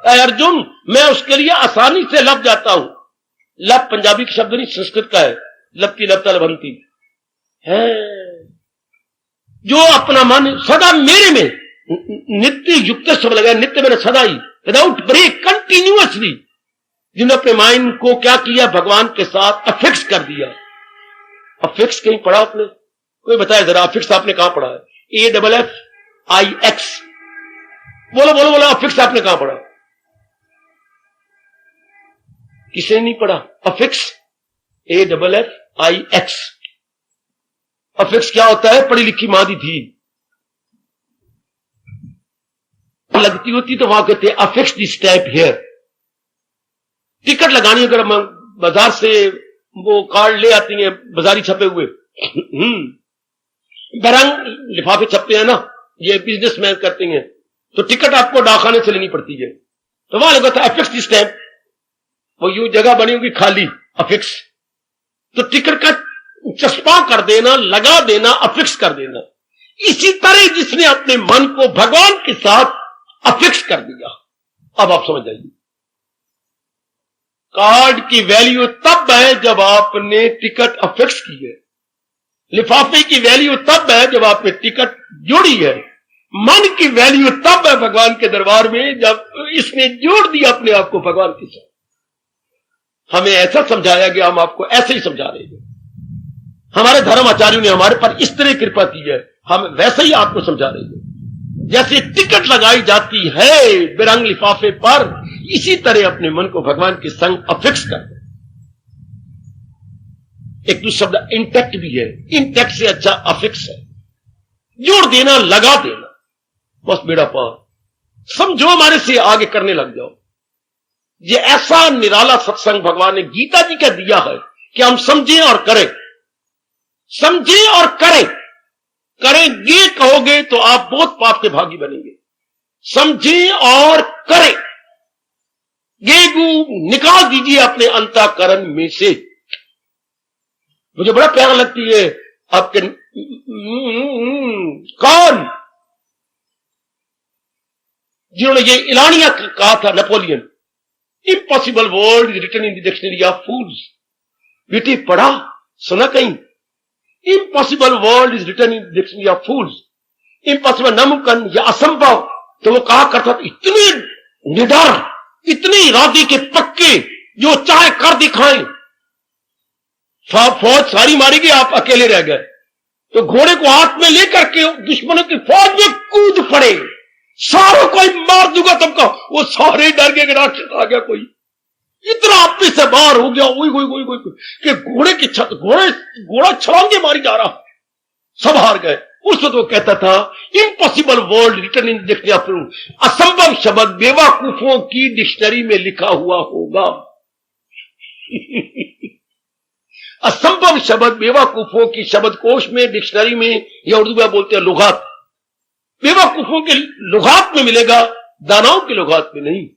ऐ अर्जुन, मैं उसके लिए आसानी से लब जाता हूं। लब पंजाबी का शब्द नहीं, संस्कृत का है। लपती लपता लभंती है, जो अपना मन सदा मेरे में, नित्य युक्त शब्द लगा, नित्य मैंने सदा ही, विदाउट ब्रेक, कंटिन्यूअसली, जिन्होंने अपने माइंड को क्या किया? भगवान के साथ अफिक्स कर दिया। अफिक्स कहीं पढ़ा आपने? कोई बताया जरा, अफिक्स आपने कहां पढ़ा है? AFFIX, बोलो बोलो बोलो, अफिक्स आपने कहां पढ़ा? किसी नहीं पढ़ा अफिक्स? AFFIX। अफिक्स क्या होता है? पढ़ी लिखी मादी थी लगती होती तो वहां कहते affix the stamp here. Ticket लगानी, अगर हम बाजार से वो कार्ड ले आती हैं बाजारी छपे हुए, बरंग लिफाफे छपते हैं ना, ये बिजनेसमैन करते हैं, तो टिकट आपको डाकखाने से लेनी पड़ती है। तो वहां लगा था अफिक्स द स्टैंप, वो यूं जगह बनी होगी खाली, अफिक्स। तो टिकट का चस्पा कर देना, लगा देना, अफिक्स कर देना। इसी तरह जिसने अपने मन को भगवान के साथ अफिक्स कर दिया, अब आप समझ जाइए, कार्ड की वैल्यू तब है जब आपने टिकट अफिक्स की है। लिफाफे की वैल्यू तब है जब आपने टिकट जोड़ी है। मन की वैल्यू तब है भगवान के दरबार में जब इसने जोड़ दिया अपने आप को भगवान के साथ। हमें ऐसा समझाया गया, हम आपको ऐसे ही समझा रहे हैं। हमारे धर्म आचार्यों ने हमारे पर इस तरह कृपा की है, हम वैसे ही आपको समझा रहे हैं। जैसे टिकट लगाई जाती है बिरंग लिफाफे पर, इसी तरह अपने मन को भगवान के संग अफिक्स कर दो। एक दूसरा शब्द इंटैक्ट भी है, इंटैक्ट से अच्छा अफिक्स है। जोड़ देना, लगा देना, बस बेड़ा पार। समझो, हमारे से आगे करने लग जाओ। ये ऐसा निराला सत्संग भगवान ने गीता जी का दिया है कि हम समझें और करें, समझें और करें। करेंगे कहोगे तो आप बहुत पाप के भागी बनेंगे। समझें और करें, गेगू निकाल दीजिए अपने अंतःकरण में से। मुझे बड़ा प्यारा लगती है आपके कौन, जिन्होंने ये इलानिया कहा था, Napoleon, impossible word is written in the dictionary of fools. बेटी पढ़ा सुना कहीं? Impossible world is written in dictionary of fools. Impossible, नामुमकिन या असंभव, तो वो कहा करता था इतने निडर, इतने इरादे के पक्के, जो चाहे कर दिखाएं। फौज सारी मारी गई, आप अकेले रह गए, तो घोड़े को हाथ में लेकर के दुश्मनों की फौज में कूद पड़े, सारों को मार दूंगा तुमको। वो सारे डर गए कि राक्षस आ गया कोई, इतना अपने से बाहर हो गया कि घोड़े की छत, घोड़ा छलांगे मारी जा रहा, सब हार गए। उस वक्त वो कहता था impossible word written in dictionary, असंभव शब्द बेवकूफों की डिक्शनरी में लिखा हुआ होगा। असंभव शब्द बेवकूफों की शब्दकोश में, डिक्शनरी में, या उर्दू में बोलते हैं लुगात, बेवकूफों के लुगात में मिलेगा, दानाओं के लुगात में नहीं।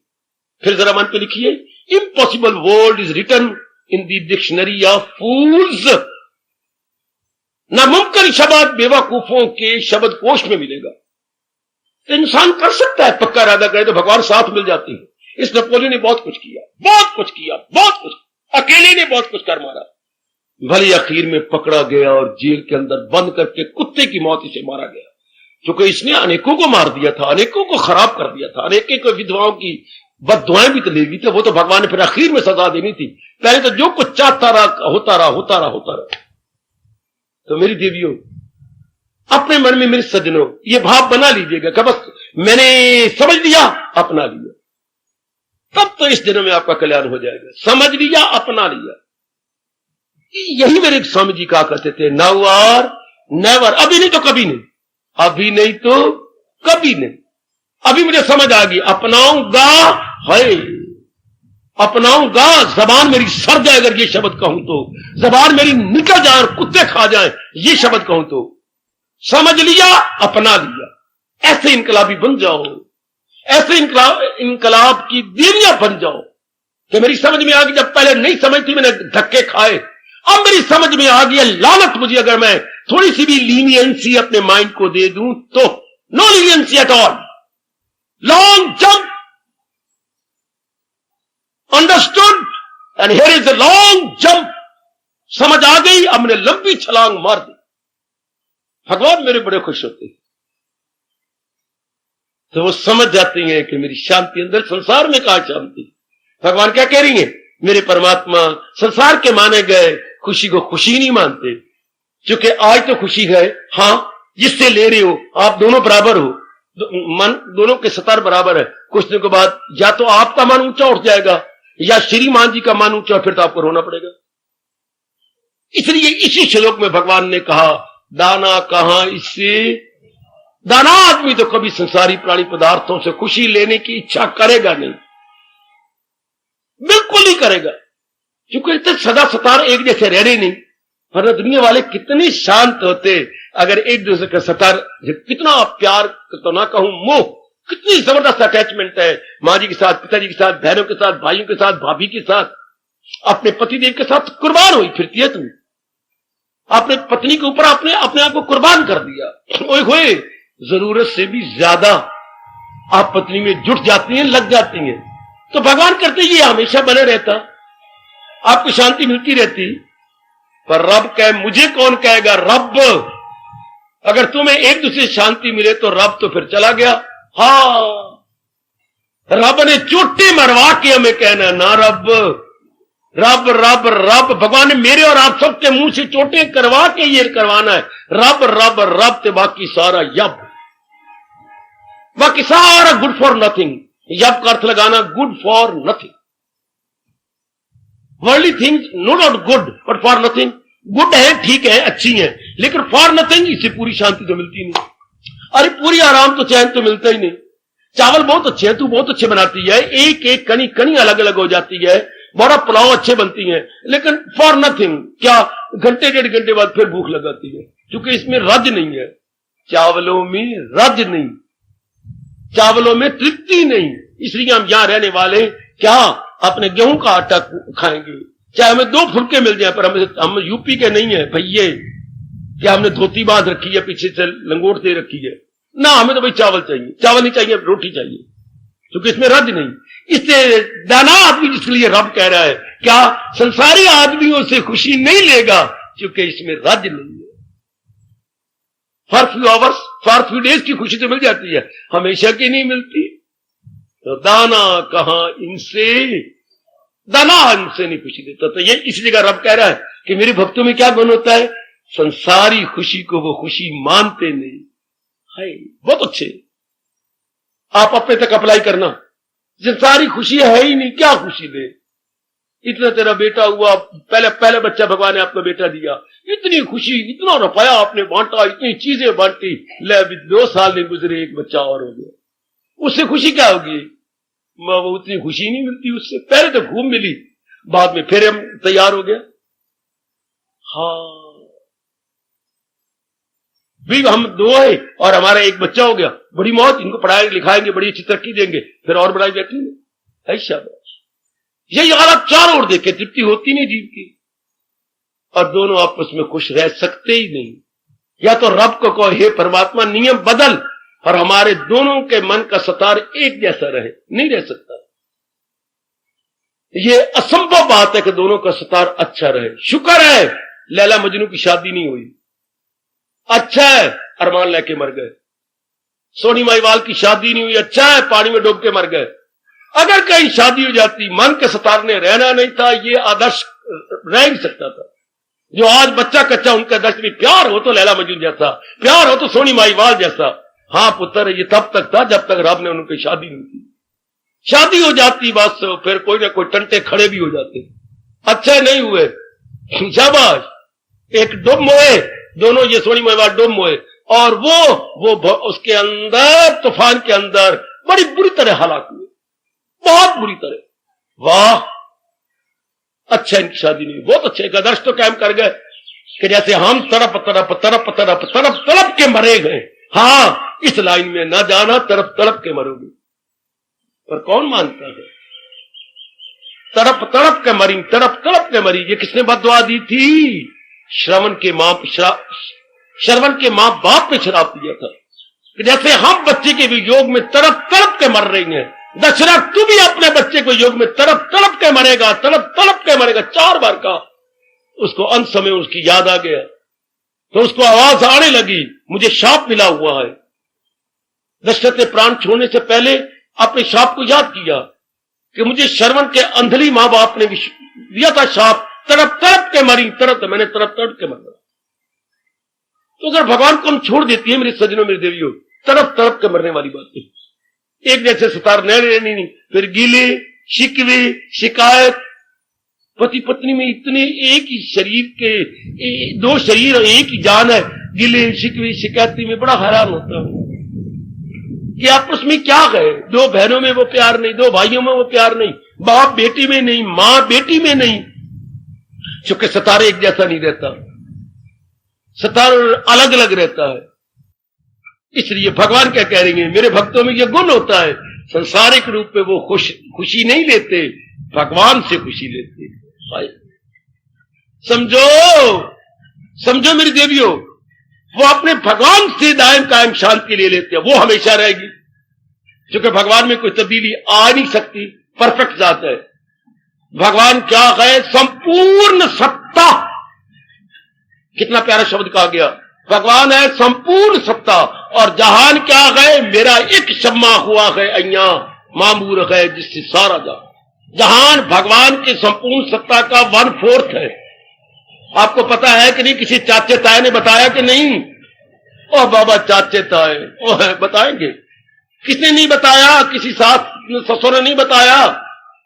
फिर जरा मन पे लिखिए, impossible word is written in the dictionary of fools, नामुमकिन शब्द बेवकूफों के शब्दकोश में मिलेगा। तो इंसान कर सकता है, पक्का इरादा करे तो भगवान साथ मिल जाती है। इस नेपोलियन ने बहुत कुछ किया, बहुत कुछ किया, बहुत कुछ, अकेले ने बहुत कुछ कर मारा, भले आखिर में पकड़ा गया और जेल के अंदर बंद करके कुत्ते की मौत इसे मारा गया, क्योंकि इसने अनेकों को मार दिया था, अनेकों को खराब कर दिया था, अनेकों को विधवाओं की बददुआएं भी तो ले ली थी। वो तो भगवान ने फिर आखिर में सजा देनी थी, पहले तो जो कुछ चाहता रहा होता रहा। तो मेरी देवियों, अपने मन में, मेरे सज्जनों, ये भाव बना लीजिएगा कि बस मैंने समझ लिया, अपना लिया, तब तो इस दिनों में आपका कल्याण हो जाएगा। समझ लिया, अपना लिया, यही मेरे स्वामी जी कहा करते थे, नाउ और नेवर, अभी नहीं तो कभी नहीं, अभी नहीं तो कभी नहीं। अभी मुझे समझ आ गई, अपनाऊंगा है, अपनाऊंगा, जबान मेरी सड़ जाए अगर ये शब्द कहूं तो, जबान मेरी निकल जाए और कुत्ते खा जाए ये शब्द कहूं तो। समझ लिया, अपना लिया, ऐसे इनकलाबी बन जाओ, ऐसे इनकलाब की देवियां बन जाओ कि मेरी समझ में आ गई, जब पहले नहीं समझती मैंने धक्के खाए, अब मेरी समझ में आ गई लानत मुझे अगर मैं थोड़ी सी भी लीनियंसी अपने माइंड को दे दूं तो। No leniency at all, long jump, understood, and here is a long jump. समझ आ गई, अब मैंने लंबी छलांग मार दी। भगवान मेरे बड़े खुश होते हैं, तो वो समझ जाती हैं कि मेरी शांति अंदर, संसार में कहा शांति। भगवान क्या कह रही हैं, मेरे परमात्मा संसार के माने गए खुशी को खुशी नहीं मानते, क्योंकि आज तो खुशी है, हां जिससे ले रहे हो आप दोनों बराबर हो, मन दोनों के स्तर बराबर है। कुछ दिनों के बाद या तो आपका मन ऊंचा उठ जाएगा या श्रीमान जी का मन ऊंचा, फिर तो आपको रोना पड़ेगा। इसलिए इसी श्लोक में भगवान ने कहा, दाना कहां इससे, दाना आदमी तो कभी संसारी प्राणी पदार्थों से खुशी लेने की इच्छा करेगा नहीं, बिल्कुल नहीं करेगा, क्योंकि इतने सदा सतार एक जैसे रह रहे नहीं। वरना दुनिया वाले कितने शांत होते अगर एक दूसरे का सतार, कितना प्यार तो ना कहूं मोह, कितनी जबरदस्त अटैचमेंट है मां जी के साथ, पिताजी के साथ, बहनों के साथ, भाइयों के साथ, भाभी के साथ, अपने पतिदेव के साथ कुर्बान हुई फिरती है तुम, अपने पत्नी के ऊपर अपने आप को कुर्बान कर दिया। ओए होए, जरूरत से भी ज्यादा आप पत्नी में जुट जाती हैं, लग जाती हैं। तो भगवान करते ये हमेशा बने रहता, आपको शांति मिलती रहती। पर रब कहे, मुझे कौन कहेगा, रब अगर तुम्हें एक दूसरे शांति मिले तो रब तो फिर चला गया। हाँ, रब ने चोटे मरवा के हमें कहना ना, रब रब रब रब, भगवान ने मेरे और आप सबके मुंह से चोटें करवा के ये करवाना है, रब रब रब, ते बाकी सारा यब, बाकी सारा गुड फॉर नथिंग। यब का अर्थ लगाना good for nothing. Worldly things no not good, but for nothing good है, ठीक है, अच्छी है, लेकिन फॉर नथिंग इससे पूरी शांति तो मिलती नहीं। अरे पूरी आराम तो चैन तो मिलता ही नहीं। चावल बहुत अच्छे हैं, तू बहुत अच्छे बनाती है, एक एक कनी कनी अलग अलग हो जाती है, बड़ा पुलाव अच्छे बनती है, लेकिन फॉर नथिंग, क्या घंटे डेढ़ घंटे बाद फिर भूख लगाती है, क्योंकि इसमें रज नहीं है। चावलों में रज नहीं, चावलों में तृप्ति नहीं। इसलिए हम यहां रहने वाले क्या अपने गेहूं का आटा खाएंगे, चाहे हमें 2 फुलके मिल जाए, पर हम यूपी के नहीं है भैये, क्या हमने धोती बांध रखी है, पीछे से लंगोट दे रखी है ना, हमें तो भाई चावल चाहिए, चावल नहीं चाहिए रोटी चाहिए, क्योंकि इसमें रज नहीं। इससे दाना आदमी जिसके लिए रब कह रहा है, क्या संसारी आदमियों से खुशी नहीं लेगा, क्योंकि इसमें रज नहीं है। For few hours for few days की खुशी तो मिल जाती है, हमेशा की नहीं मिलती। तो दाना कहां इनसे, दाना इनसे नहीं खुशी देता। तो ये इस जगह रब कह रहा है कि मेरे भक्तों में क्या गुण होता है, संसारी खुशी को वो खुशी मानते नहीं। हाय बहुत अच्छे, आप अपने तक अप्लाई करना। संसारी खुशी है ही नहीं, क्या खुशी दे। इतना तेरा बेटा हुआ, पहले बच्चा भगवान ने आपको बेटा दिया, इतनी खुशी, इतना रुपया आपने बांटा, इतनी चीजें बांटी, ले 2 साल नहीं गुजरे एक बच्चा और हो गया, उससे खुशी क्या होगी। वो उतनी खुशी नहीं मिलती उससे। पहले तो खूब मिली, बाद में फिर हम तैयार हो गया। हाँ भी हम 2 है और हमारा एक बच्चा हो गया, बड़ी मौत, इनको पढ़ाएंगे लिखाएंगे, बड़ी अच्छी तरक्की देंगे, फिर और बढ़ाई बैठेंगे। शाबाश, यही हालत चारों ओर देखे, तृप्ति होती नहीं जीव की, और दोनों आपस में खुश रह सकते ही नहीं। या तो रब को कहो हे परमात्मा नियम बदल, और हमारे दोनों के मन का सतार एक जैसा रहे, नहीं रह सकता। ये असंभव बात है कि दोनों का सतार अच्छा रहे। शुक्र है लैला मजनू की शादी नहीं हुई, अच्छा है अरमान लेके मर गए। सोनी माईवाल की शादी नहीं हुई, अच्छा है पानी में डूब के मर गए। अगर कहीं शादी हो जाती, मन के सतारने रहना नहीं था, ये आदर्श रह नहीं सकता था। जो आज बच्चा कच्चा, उनका आदर्श भी प्यार हो तो लैला मजनू जैसा, प्यार हो तो सोनी माईवाल जैसा। हाँ पुत्र, ये तब तक था जब तक रब ने उनकी शादी नहीं की। शादी हो जाती बस, फिर कोई ना कोई टंटे खड़े भी हो जाते, अच्छे नहीं हुए, शाबाश, एक डुब मोए, दोनों ये सोनी माईवाल डुब मोए, और वो उसके अंदर, तूफान के अंदर बड़ी बुरी तरह हलाक हुए, बहुत बुरी तरह। वाह, अच्छा इनकी शादी नहीं, बहुत अच्छे, एक आदर्श तो कायम कर गए कि जैसे हम तड़प तड़प तड़प तड़प तड़प तड़प के मरे गए। हाँ, इस लाइन में ना जाना, तड़प तड़प के मरोगे। पर कौन मानता है, तड़प तड़प के मरी, तड़प तड़प के मरी। ये किसने बददुआ दी थी, श्रवण के मां बाप पे शराब दिया था कि जैसे हम बच्चे के वियोग में तड़प तड़प के मर रही हैं, दशरथ तू भी अपने बच्चे को योग में तड़प तड़प के मरेगा, तड़प तड़प के मरेगा। 4 बार का उसको अंत समय उसकी याद आ गया, तो उसको आवाज आने लगी, मुझे शाप मिला हुआ है। दशरथ ने प्राण छोड़ने से पहले अपने शाप को याद किया कि मुझे श्रवण के अंधली मां बाप ने दिया था शाप, तड़प तड़प के मरी, तड़प, मैंने तड़प तड़प के मरना। तो अगर भगवान को हम छोड़ देती है मेरे सज्जनों मेरे देवियों, तड़प तड़प के मरने वाली बात है। एक जैसे सतार नहीं, फिर गीले शिकवे शिकायत। पति पत्नी में इतने एक ही शरीर के 2 शरीर और एक ही जान है, गिले शिकवे शिकायती में बड़ा हैरान होता हूं कि आपस में क्या गए। 2 बहनों में वो प्यार नहीं, 2 भाइयों में वो प्यार नहीं, बाप बेटी में नहीं, मां बेटी में नहीं। चूंकि सतार एक जैसा नहीं रहता, सतार अलग अलग रहता है। इसलिए भगवान क्या कह रही है, मेरे भक्तों में यह गुण होता है, संसारिक रूप में वो खुशी नहीं लेते, भगवान से खुशी लेते। समझो मेरी देवियों, वो अपने भगवान से दायम कायम शांति ले लेते हैं, वो हमेशा रहेगी। क्योंकि भगवान में कोई तब्दीली आ नहीं सकती, परफेक्ट जात है। भगवान क्या है, संपूर्ण सत्ता। कितना प्यारा शब्द कहा गया, भगवान है संपूर्ण सत्ता। और जहान क्या है, मेरा एक शम्मा हुआ है अय्या मामूर है जिससे सारा जहान भगवान की संपूर्ण सत्ता का 1/4 है। आपको पता है कि नहीं, किसी चाचे ताए ने बताया कि नहीं? ओ बाबा चाचे ताए ओ है, बताएंगे। किसने नहीं बताया, किसी सास ससुर ने नहीं बताया।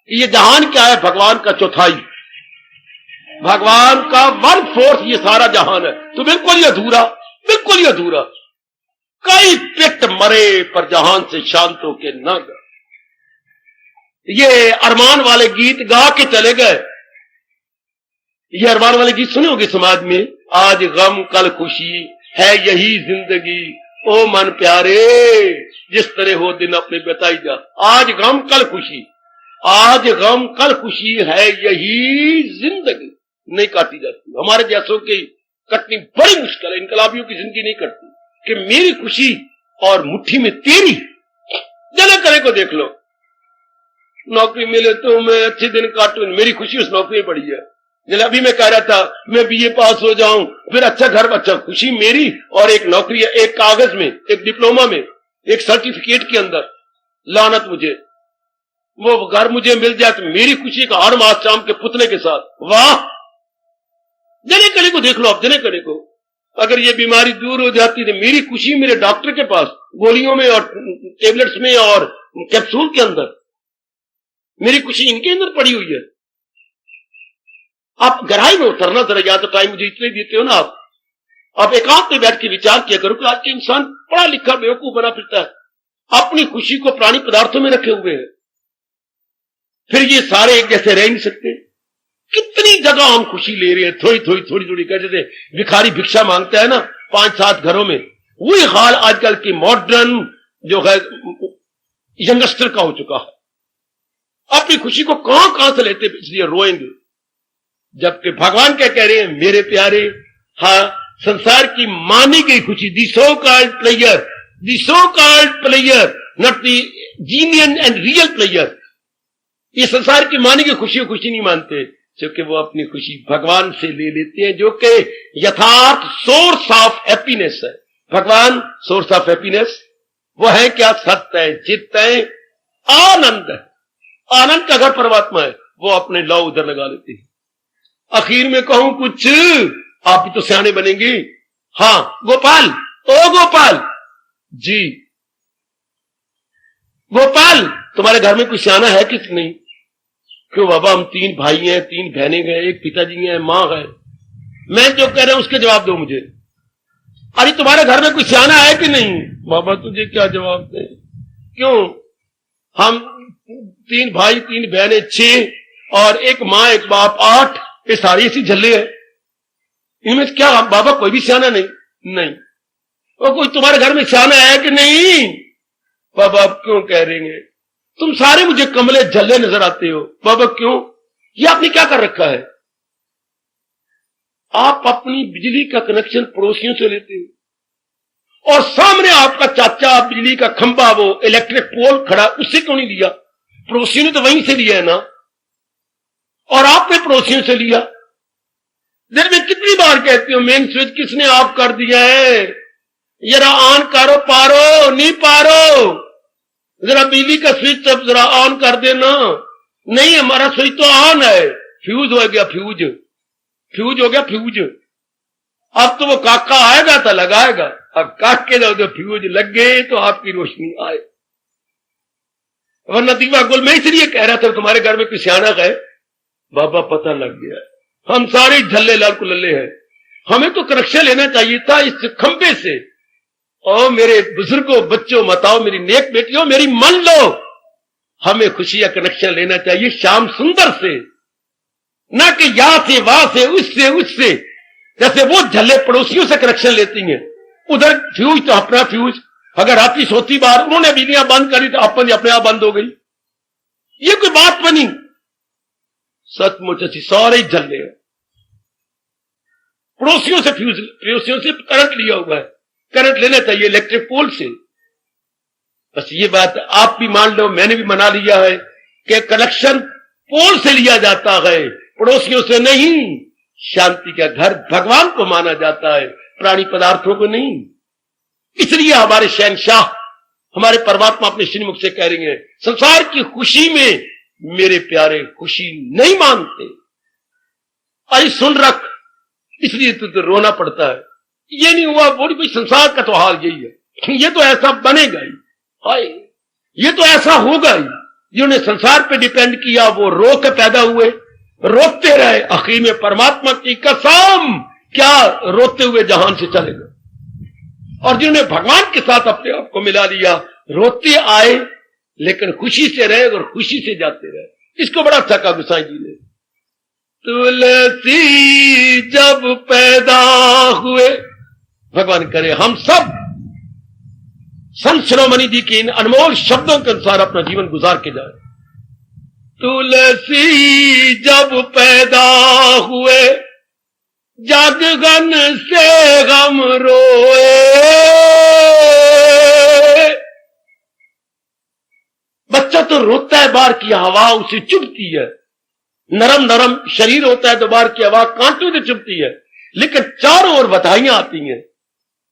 ये जहान क्या है, भगवान का 1/4, भगवान का 1/4 ये सारा जहान है। तो बिल्कुल ही अधूरा, बिल्कुल ही अधूरा। कई पिट मरे पर जहान से शांत होके न गए। ये अरमान वाले गीत गा के चले गए। ये अरमान वाले गीत सुने होंगे समाज में, आज गम कल खुशी है यही जिंदगी, ओ मन प्यारे जिस तरह हो दिन अपने बताई जा। आज गम कल खुशी, आज गम कल खुशी है यही जिंदगी, नहीं काटी जाती। हमारे जैसों की कटनी बड़ी मुश्किल है, इनकलाबियों की जिंदगी नहीं कटती कि मेरी खुशी और मुट्ठी में तेरी। जरा करे को देख लो, नौकरी मिले तो मैं अच्छे दिन काटू, मेरी खुशी उस नौकरी में पड़ी है। जैसे अभी मैं कह रहा था मैं बीए पास हो जाऊं, फिर अच्छा घर, अच्छा खुशी मेरी और एक नौकरी, एक कागज में, एक डिप्लोमा में, एक सर्टिफिकेट के अंदर, लानत मुझे, वो घर मुझे मिल जाए तो मेरी खुशी का हर मास शाम के पुतले के साथ। वाह, जने कड़े को देख लो आप, जने कड़े को, अगर ये बीमारी दूर हो जाती तो मेरी खुशी मेरे डॉक्टर के पास, गोलियों में और टेबलेट्स में और कैप्सूल के अंदर, मेरी खुशी इनके अंदर पड़ी हुई है। आप गहराई में उतरना जरा, या तो टाइम मुझे इतने देते हो ना आप एकांत में बैठ के विचार किया करो कि आज के इंसान पढ़ा लिखा बेवकूफ बना फिरता है, अपनी खुशी को प्राणी पदार्थों में रखे हुए हैं, फिर ये सारे एक जैसे रह नहीं सकते। कितनी जगह हम खुशी ले रहे हैं, थोड़ी थोड़ी कर, जैसे भिखारी भिक्षा मांगता है ना 5-7 घरों में, वही हाल आजकल की मॉडर्न जो है यंगस्टर का हो चुका है। अपनी खुशी को कहां से लेते, इसलिए रोएंगे। जबकि भगवान क्या कह रहे हैं, मेरे प्यारे, हाँ, संसार की मानी गई खुशी, the so called player, not the genuine and real player, ये संसार की मानी गई खुशी नहीं मानते, क्योंकि वो अपनी खुशी भगवान से ले लेते हैं, जो कि यथार्थ सोर्स ऑफ हैप्पीनेस है। भगवान सोर्स ऑफ हैप्पीनेस वो है क्या? सत्य है, चित्त है, आनंद है। आनंद का घर परमात्मा है, वो अपने लौ उधर लगा लेते हैं। आखिर में कहूं कुछ, आप भी तो सियाने बनेंगे। हाँ गोपाल, ओ गोपाल जी, गोपाल तुम्हारे घर में कोई सियाना है कि नहीं? क्यों बाबा, हम 3 भाई हैं, 3 बहनें हैं, एक पिताजी हैं, मां है। मैं जो कह रहा हूं उसके जवाब दो मुझे। अरे तुम्हारे घर में कोई सियाना है कि नहीं? बाबा तुझे क्या जवाब दे? क्यों, हम 3 भाई 3 बहनें 6 और एक मां एक बाप 8, ये सारी ऐसी झल्ले है, इनमें क्या बाबा कोई भी सियाना नहीं। और कोई तुम्हारे घर में सियाना है कि नहीं? बाबा आप क्यों कह रहे हैं, तुम सारे मुझे कमले झल्ले नजर आते हो। बाबा क्यों? ये आपने क्या कर रखा है? आप अपनी बिजली का कनेक्शन पड़ोसियों से लेते हो, और सामने आपका चाचा बिजली का खंभा, वो इलेक्ट्रिक पोल खड़ा, उससे क्यों नहीं लिया? पड़ोसियों ने तो वहीं से लिया है ना, और आपने पड़ोसियों से लिया। दिन में कितनी बार कहती हूं, मेन स्विच किसने ऑफ कर दिया है, जरा ऑन करो, पारो नहीं पारो, जरा बिजली का स्विच अब जरा ऑन कर देना। नहीं, हमारा स्विच तो ऑन है, फ्यूज हो गया, फ्यूज हो गया फ्यूज। अब तो वो काका आएगा तो लगाएगा, अब काके जो फ्यूज लग गए तो आपकी रोशनी आए। वरना दीवा गुल में इसलिए कह रहा था तुम्हारे घर में कोई सियाना है। बाबा पता लग गया, हम सारे झल्ले लाल कुल्ले हैं, हमें तो कनेक्शन लेना चाहिए था इस खंबे से। और मेरे बुजुर्गों, बच्चों, माताओं, मेरी नेक बेटियों, मेरी मन लो, हमें खुशी का कनेक्शन लेना चाहिए श्याम सुंदर से, ना कि यहां से वहां से, उससे। जैसे वो झल्ले पड़ोसियों से कनेक्शन लेती हैं, उधर फ्यूज तो अपना फ्यूज, अगर रात्रि सोती बार उन्होंने बिजलियां बंद करी तो अपन अपने आप बंद हो गई। ये कोई बात बनी? सचमुच अच्छी सारे झल्ले पड़ोसियों से फ्यूज, पड़ोसियों से करंट लिया हुआ है। करंट लेना चाहिए इलेक्ट्रिक पोल से। बस ये बात आप भी मान लो, मैंने भी मना लिया है कि कनेक्शन पोल से लिया जाता है, पड़ोसियों से नहीं। शांति का घर भगवान को माना जाता है, प्राणी पदार्थों को नहीं। इसलिए हमारे शहनशाह, हमारे परमात्मा अपने श्रीमुख से कह रहे हैं, संसार की खुशी में मेरे प्यारे खुशी नहीं मानते। अरे सुन रख, इसलिए तुझे रोना पड़ता है। ये नहीं हुआ, बोली भाई संसार का तो हाल यही है, ये तो ऐसा बनेगा ही, हाय ये तो ऐसा होगा ही। जिन्होंने संसार पे डिपेंड किया वो रो के पैदा हुए, रोते रहे, आखिर में परमात्मा की कसम क्या रोते हुए जहान से चले गए। और जिन्होंने भगवान के साथ अपने आप को मिला लिया, रोते आए लेकिन खुशी से रहे और खुशी से जाते रहे। इसको बड़ा अच्छा कहा गोसाई जी ने, तुलसी जब पैदा हुए, भगवान करे हम सब संत शिरोमणि जी के इन अनमोल शब्दों के अनुसार अपना जीवन गुजार के जाए। तुलसी जब पैदा हुए, जगगन से गम रोए, बच्चा तो रोता है, बाहर की हवा उसे चुभती है, नरम नरम शरीर होता है तो बाहर की हवा कांटों से चुभती है, लेकिन चारों ओर बधाइयां आती हैं।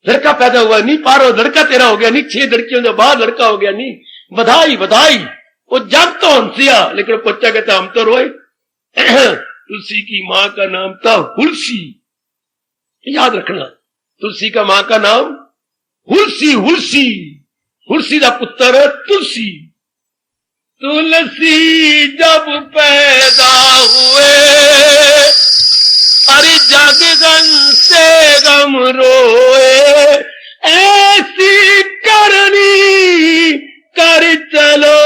लड़का पैदा हुआ नहीं, पारो लड़का तेरा हो गया नहीं, 6 लड़कियों के बाद लड़का हो गया नहीं, बधाई बधाई। वो जब तो हंसिया, लेकिन बच्चा कहता हम तो रोए। तुलसी की मां का नाम था हुलसी, याद रखना, तुलसी का मां का नाम हुलसी, हुलसी, हुलसी का पुत्र है तुलसी। तुलसी जब पैदा हुए, अरे जग गन से गम रोए, ऐसी करनी कर चलो,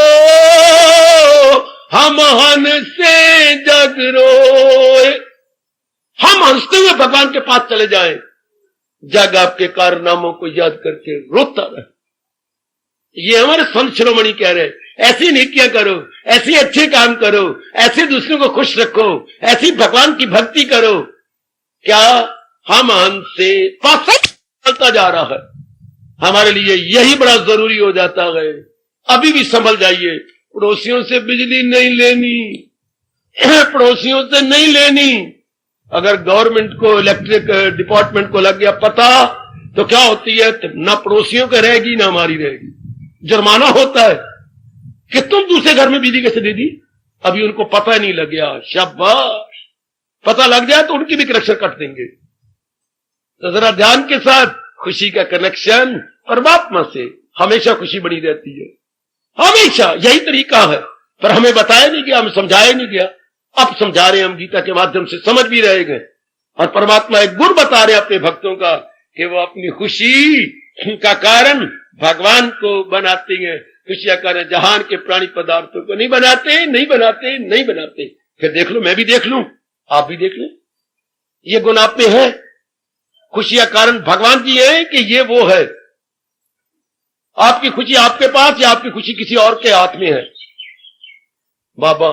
हम हंसे जग रोए। हम हंसते हुए भगवान के पास चले जाएं, जग आपके कारनामों को याद करके रोता रहे। ये हमारे संत शिरोमणि कह रहे हैं, ऐसी नेकियां करो, ऐसे अच्छे काम करो, ऐसे दूसरों को खुश रखो, ऐसी भगवान की भक्ति करो। क्या हम हमसे पास चलता जा रहा है, हमारे लिए यही बड़ा जरूरी हो जाता है। अभी भी संभल जाइए, पड़ोसियों से बिजली नहीं लेनी, पड़ोसियों से नहीं लेनी। अगर गवर्नमेंट को, इलेक्ट्रिक डिपार्टमेंट को लग गया पता, तो क्या होती है, ना पड़ोसियों का रहेगी ना हमारी रहेगी, जुर्माना होता है कि तुम दूसरे घर में बिजली कैसे दे दी, अभी उनको पता नहीं लग गया। शाबाश, पता लग जाए तो उनकी भी कनेक्शन कट देंगे। तो जरा ध्यान के साथ, खुशी का कनेक्शन परमात्मा से हमेशा खुशी बनी रहती है, हमेशा यही तरीका है। पर हमें बताया नहीं गया, हमें समझाया नहीं गया। अब समझा रहे हैं हम, गीता के माध्यम से समझ भी रहेंगे। और परमात्मा एक गुण बता रहे हैं अपने भक्तों का कि वो अपनी खुशी का कारण भगवान को बनाते हैं, खुशी का कारण जहान के प्राणी पदार्थों को नहीं बनाते, नहीं बनाते, नहीं बनाते। फिर देख लो, मैं भी देख लूं, आप भी देख लें, ये गुण आप में है। खुशी का कारण भगवान जी है कि ये वो है? आपकी खुशी आपके पास या आपकी खुशी किसी और के हाथ में है? बाबा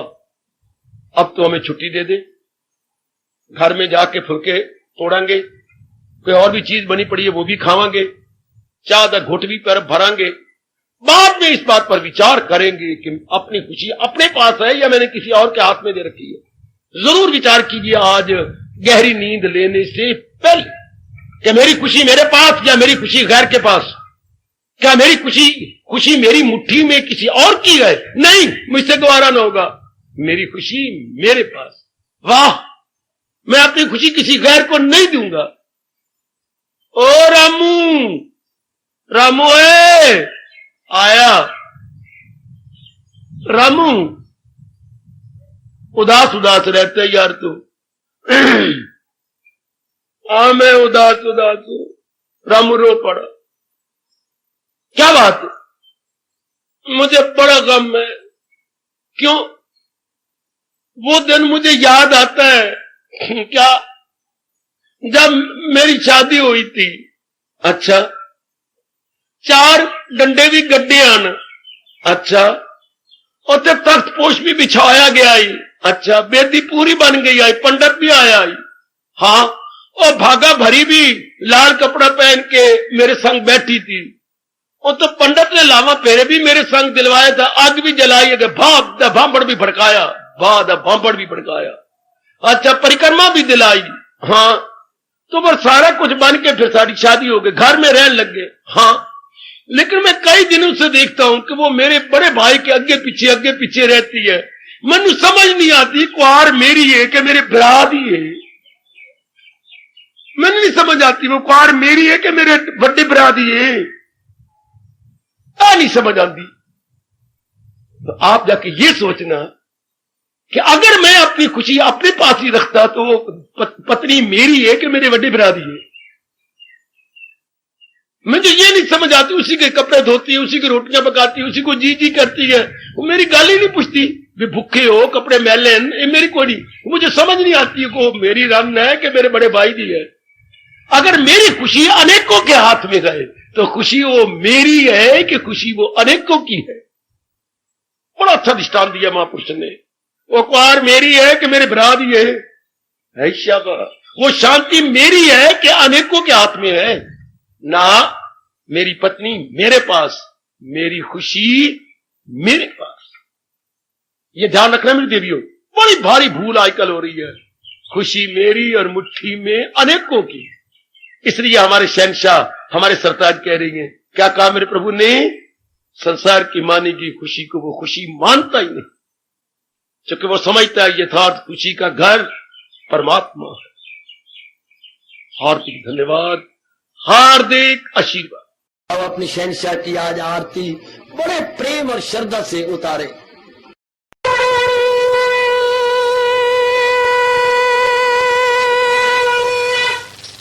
अब तो हमें छुट्टी दे दे, घर में जाके फुलके तोड़ेंगे, कोई और भी चीज बनी पड़ी है वो भी खावांगे, चाह दा घुट भी पर भरांगे, बाद में इस बात पर विचार करेंगे कि अपनी खुशी अपने पास है या मैंने किसी और के हाथ में दे रखी है। जरूर विचार कीजिए आज गहरी नींद लेने से पहले कि मेरी खुशी मेरे पास या मेरी खुशी गैर के पास। क्या मेरी खुशी मेरी मुट्ठी में किसी और की है? नहीं, मुझसे गवारा न होगा, मेरी खुशी मेरे पास। वाह, मैं अपनी खुशी किसी गैर को नहीं दूंगा। ओ रामू, रामू आया, रामू उदास उदास रहते है यार तू। हाँ मैं उदास हूं। रामू रो पड़ा। क्या बात है? मुझे बड़ा गम है। क्यों? वो दिन मुझे याद आता है क्या, जब मेरी शादी हुई थी। अच्छा, 4 डंडे भी गड्ढे आन। अच्छा, उसे तख्त पोष भी बिछाया गया ही। अच्छा, बेदी पूरी बन गई आई, पंडित भी आया ही। हाँ, और भागा भरी भी लाल कपड़ा पहन के मेरे संग बैठी थी। वो तो पंडित ने लावा फेरे भी मेरे संग दिलवाया था, आग भी जलाई, भांबड़ भी भड़काया, भांबड़ भी भड़काया। अच्छा, परिक्रमा भी दिलाई। हाँ, तो पर सारा कुछ बन के फिर सारी शादी हो गई, घर में रहने लग गए। हाँ, लेकिन मैं कई दिनों से देखता हूं कि वो मेरे बड़े भाई के आगे पीछे रहती है। मैनू समझ नहीं आती कुआर मेरी है कि मेरे भरा दी है। मैंने नहीं समझ आती वो कुआर मेरी है कि मेरे बड़े भरा दी है, नहीं समझ आती। तो आप जाके ये सोचना कि अगर मैं अपनी खुशी अपने पास ही रखता तो वो पत्नी मेरी है कि मेरे बड़े भरा दी है। मुझे ये नहीं समझ आती, उसी के कपड़े धोती है, उसी की रोटियां पकाती है, उसी को जी जी करती है, वो मेरी गाली नहीं पूछती भी भूखे हो, कपड़े मैले, ये मेरी कोई नहीं। मुझे समझ नहीं आती है को मेरी रन है कि मेरे बड़े भाई दी है। अगर मेरी खुशी अनेकों के हाथ में गए तो खुशी वो मेरी है कि खुशी वो अनेकों की है। बड़ा अच्छा दृष्टांत दिया महापुरुष ने। वो कुआर मेरी है कि मेरे भरा दी है, वो शांति मेरी है कि अनेकों के हाथ में है ना। मेरी पत्नी मेरे पास, मेरी खुशी मेरे पास। ये ध्यान रखना मेरी देवियों, बड़ी भारी भूल आजकल हो रही है। खुशी मेरी और मुट्ठी में अनेकों की। इसलिए हमारे शहनशाह, हमारे सरताज कह रही हैं, क्या कहा मेरे प्रभु ने? संसार की मानेगी खुशी को वो खुशी मानता ही नहीं, क्योंकि वो समझता है यथार्थ खुशी का घर परमात्मा है। हार्दिक धन्यवाद, हार्दिक आशीर्वाद। अब अपनी शहनशाह की आज आरती बड़े प्रेम और श्रद्धा से उतारे।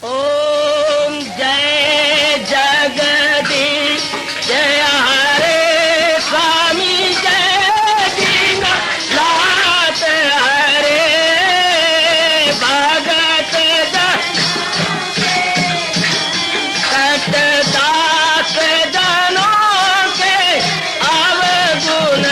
ओम जय जगदीश जय हरे स्वामी जय दीनानाथ हरे भगत सतदास जनों के अवगुण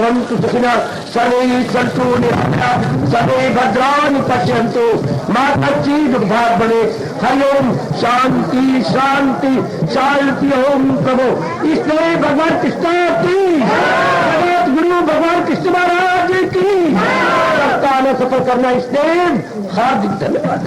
भवन्तु सुखिनः सर्वे सन्तु निरामयाः सर्वे भद्राणि पश्यन्तु मा कश्चित् दुर्भाग् भवेत्। हरि ओम शांति शांति शांति। ओम प्रभु इसलिए भगवान कृष्ण की जगत गुरु भगवान कृष्ण महाराज की सप्ताह में सफल करना इसलिए हार्दिक धन्यवाद।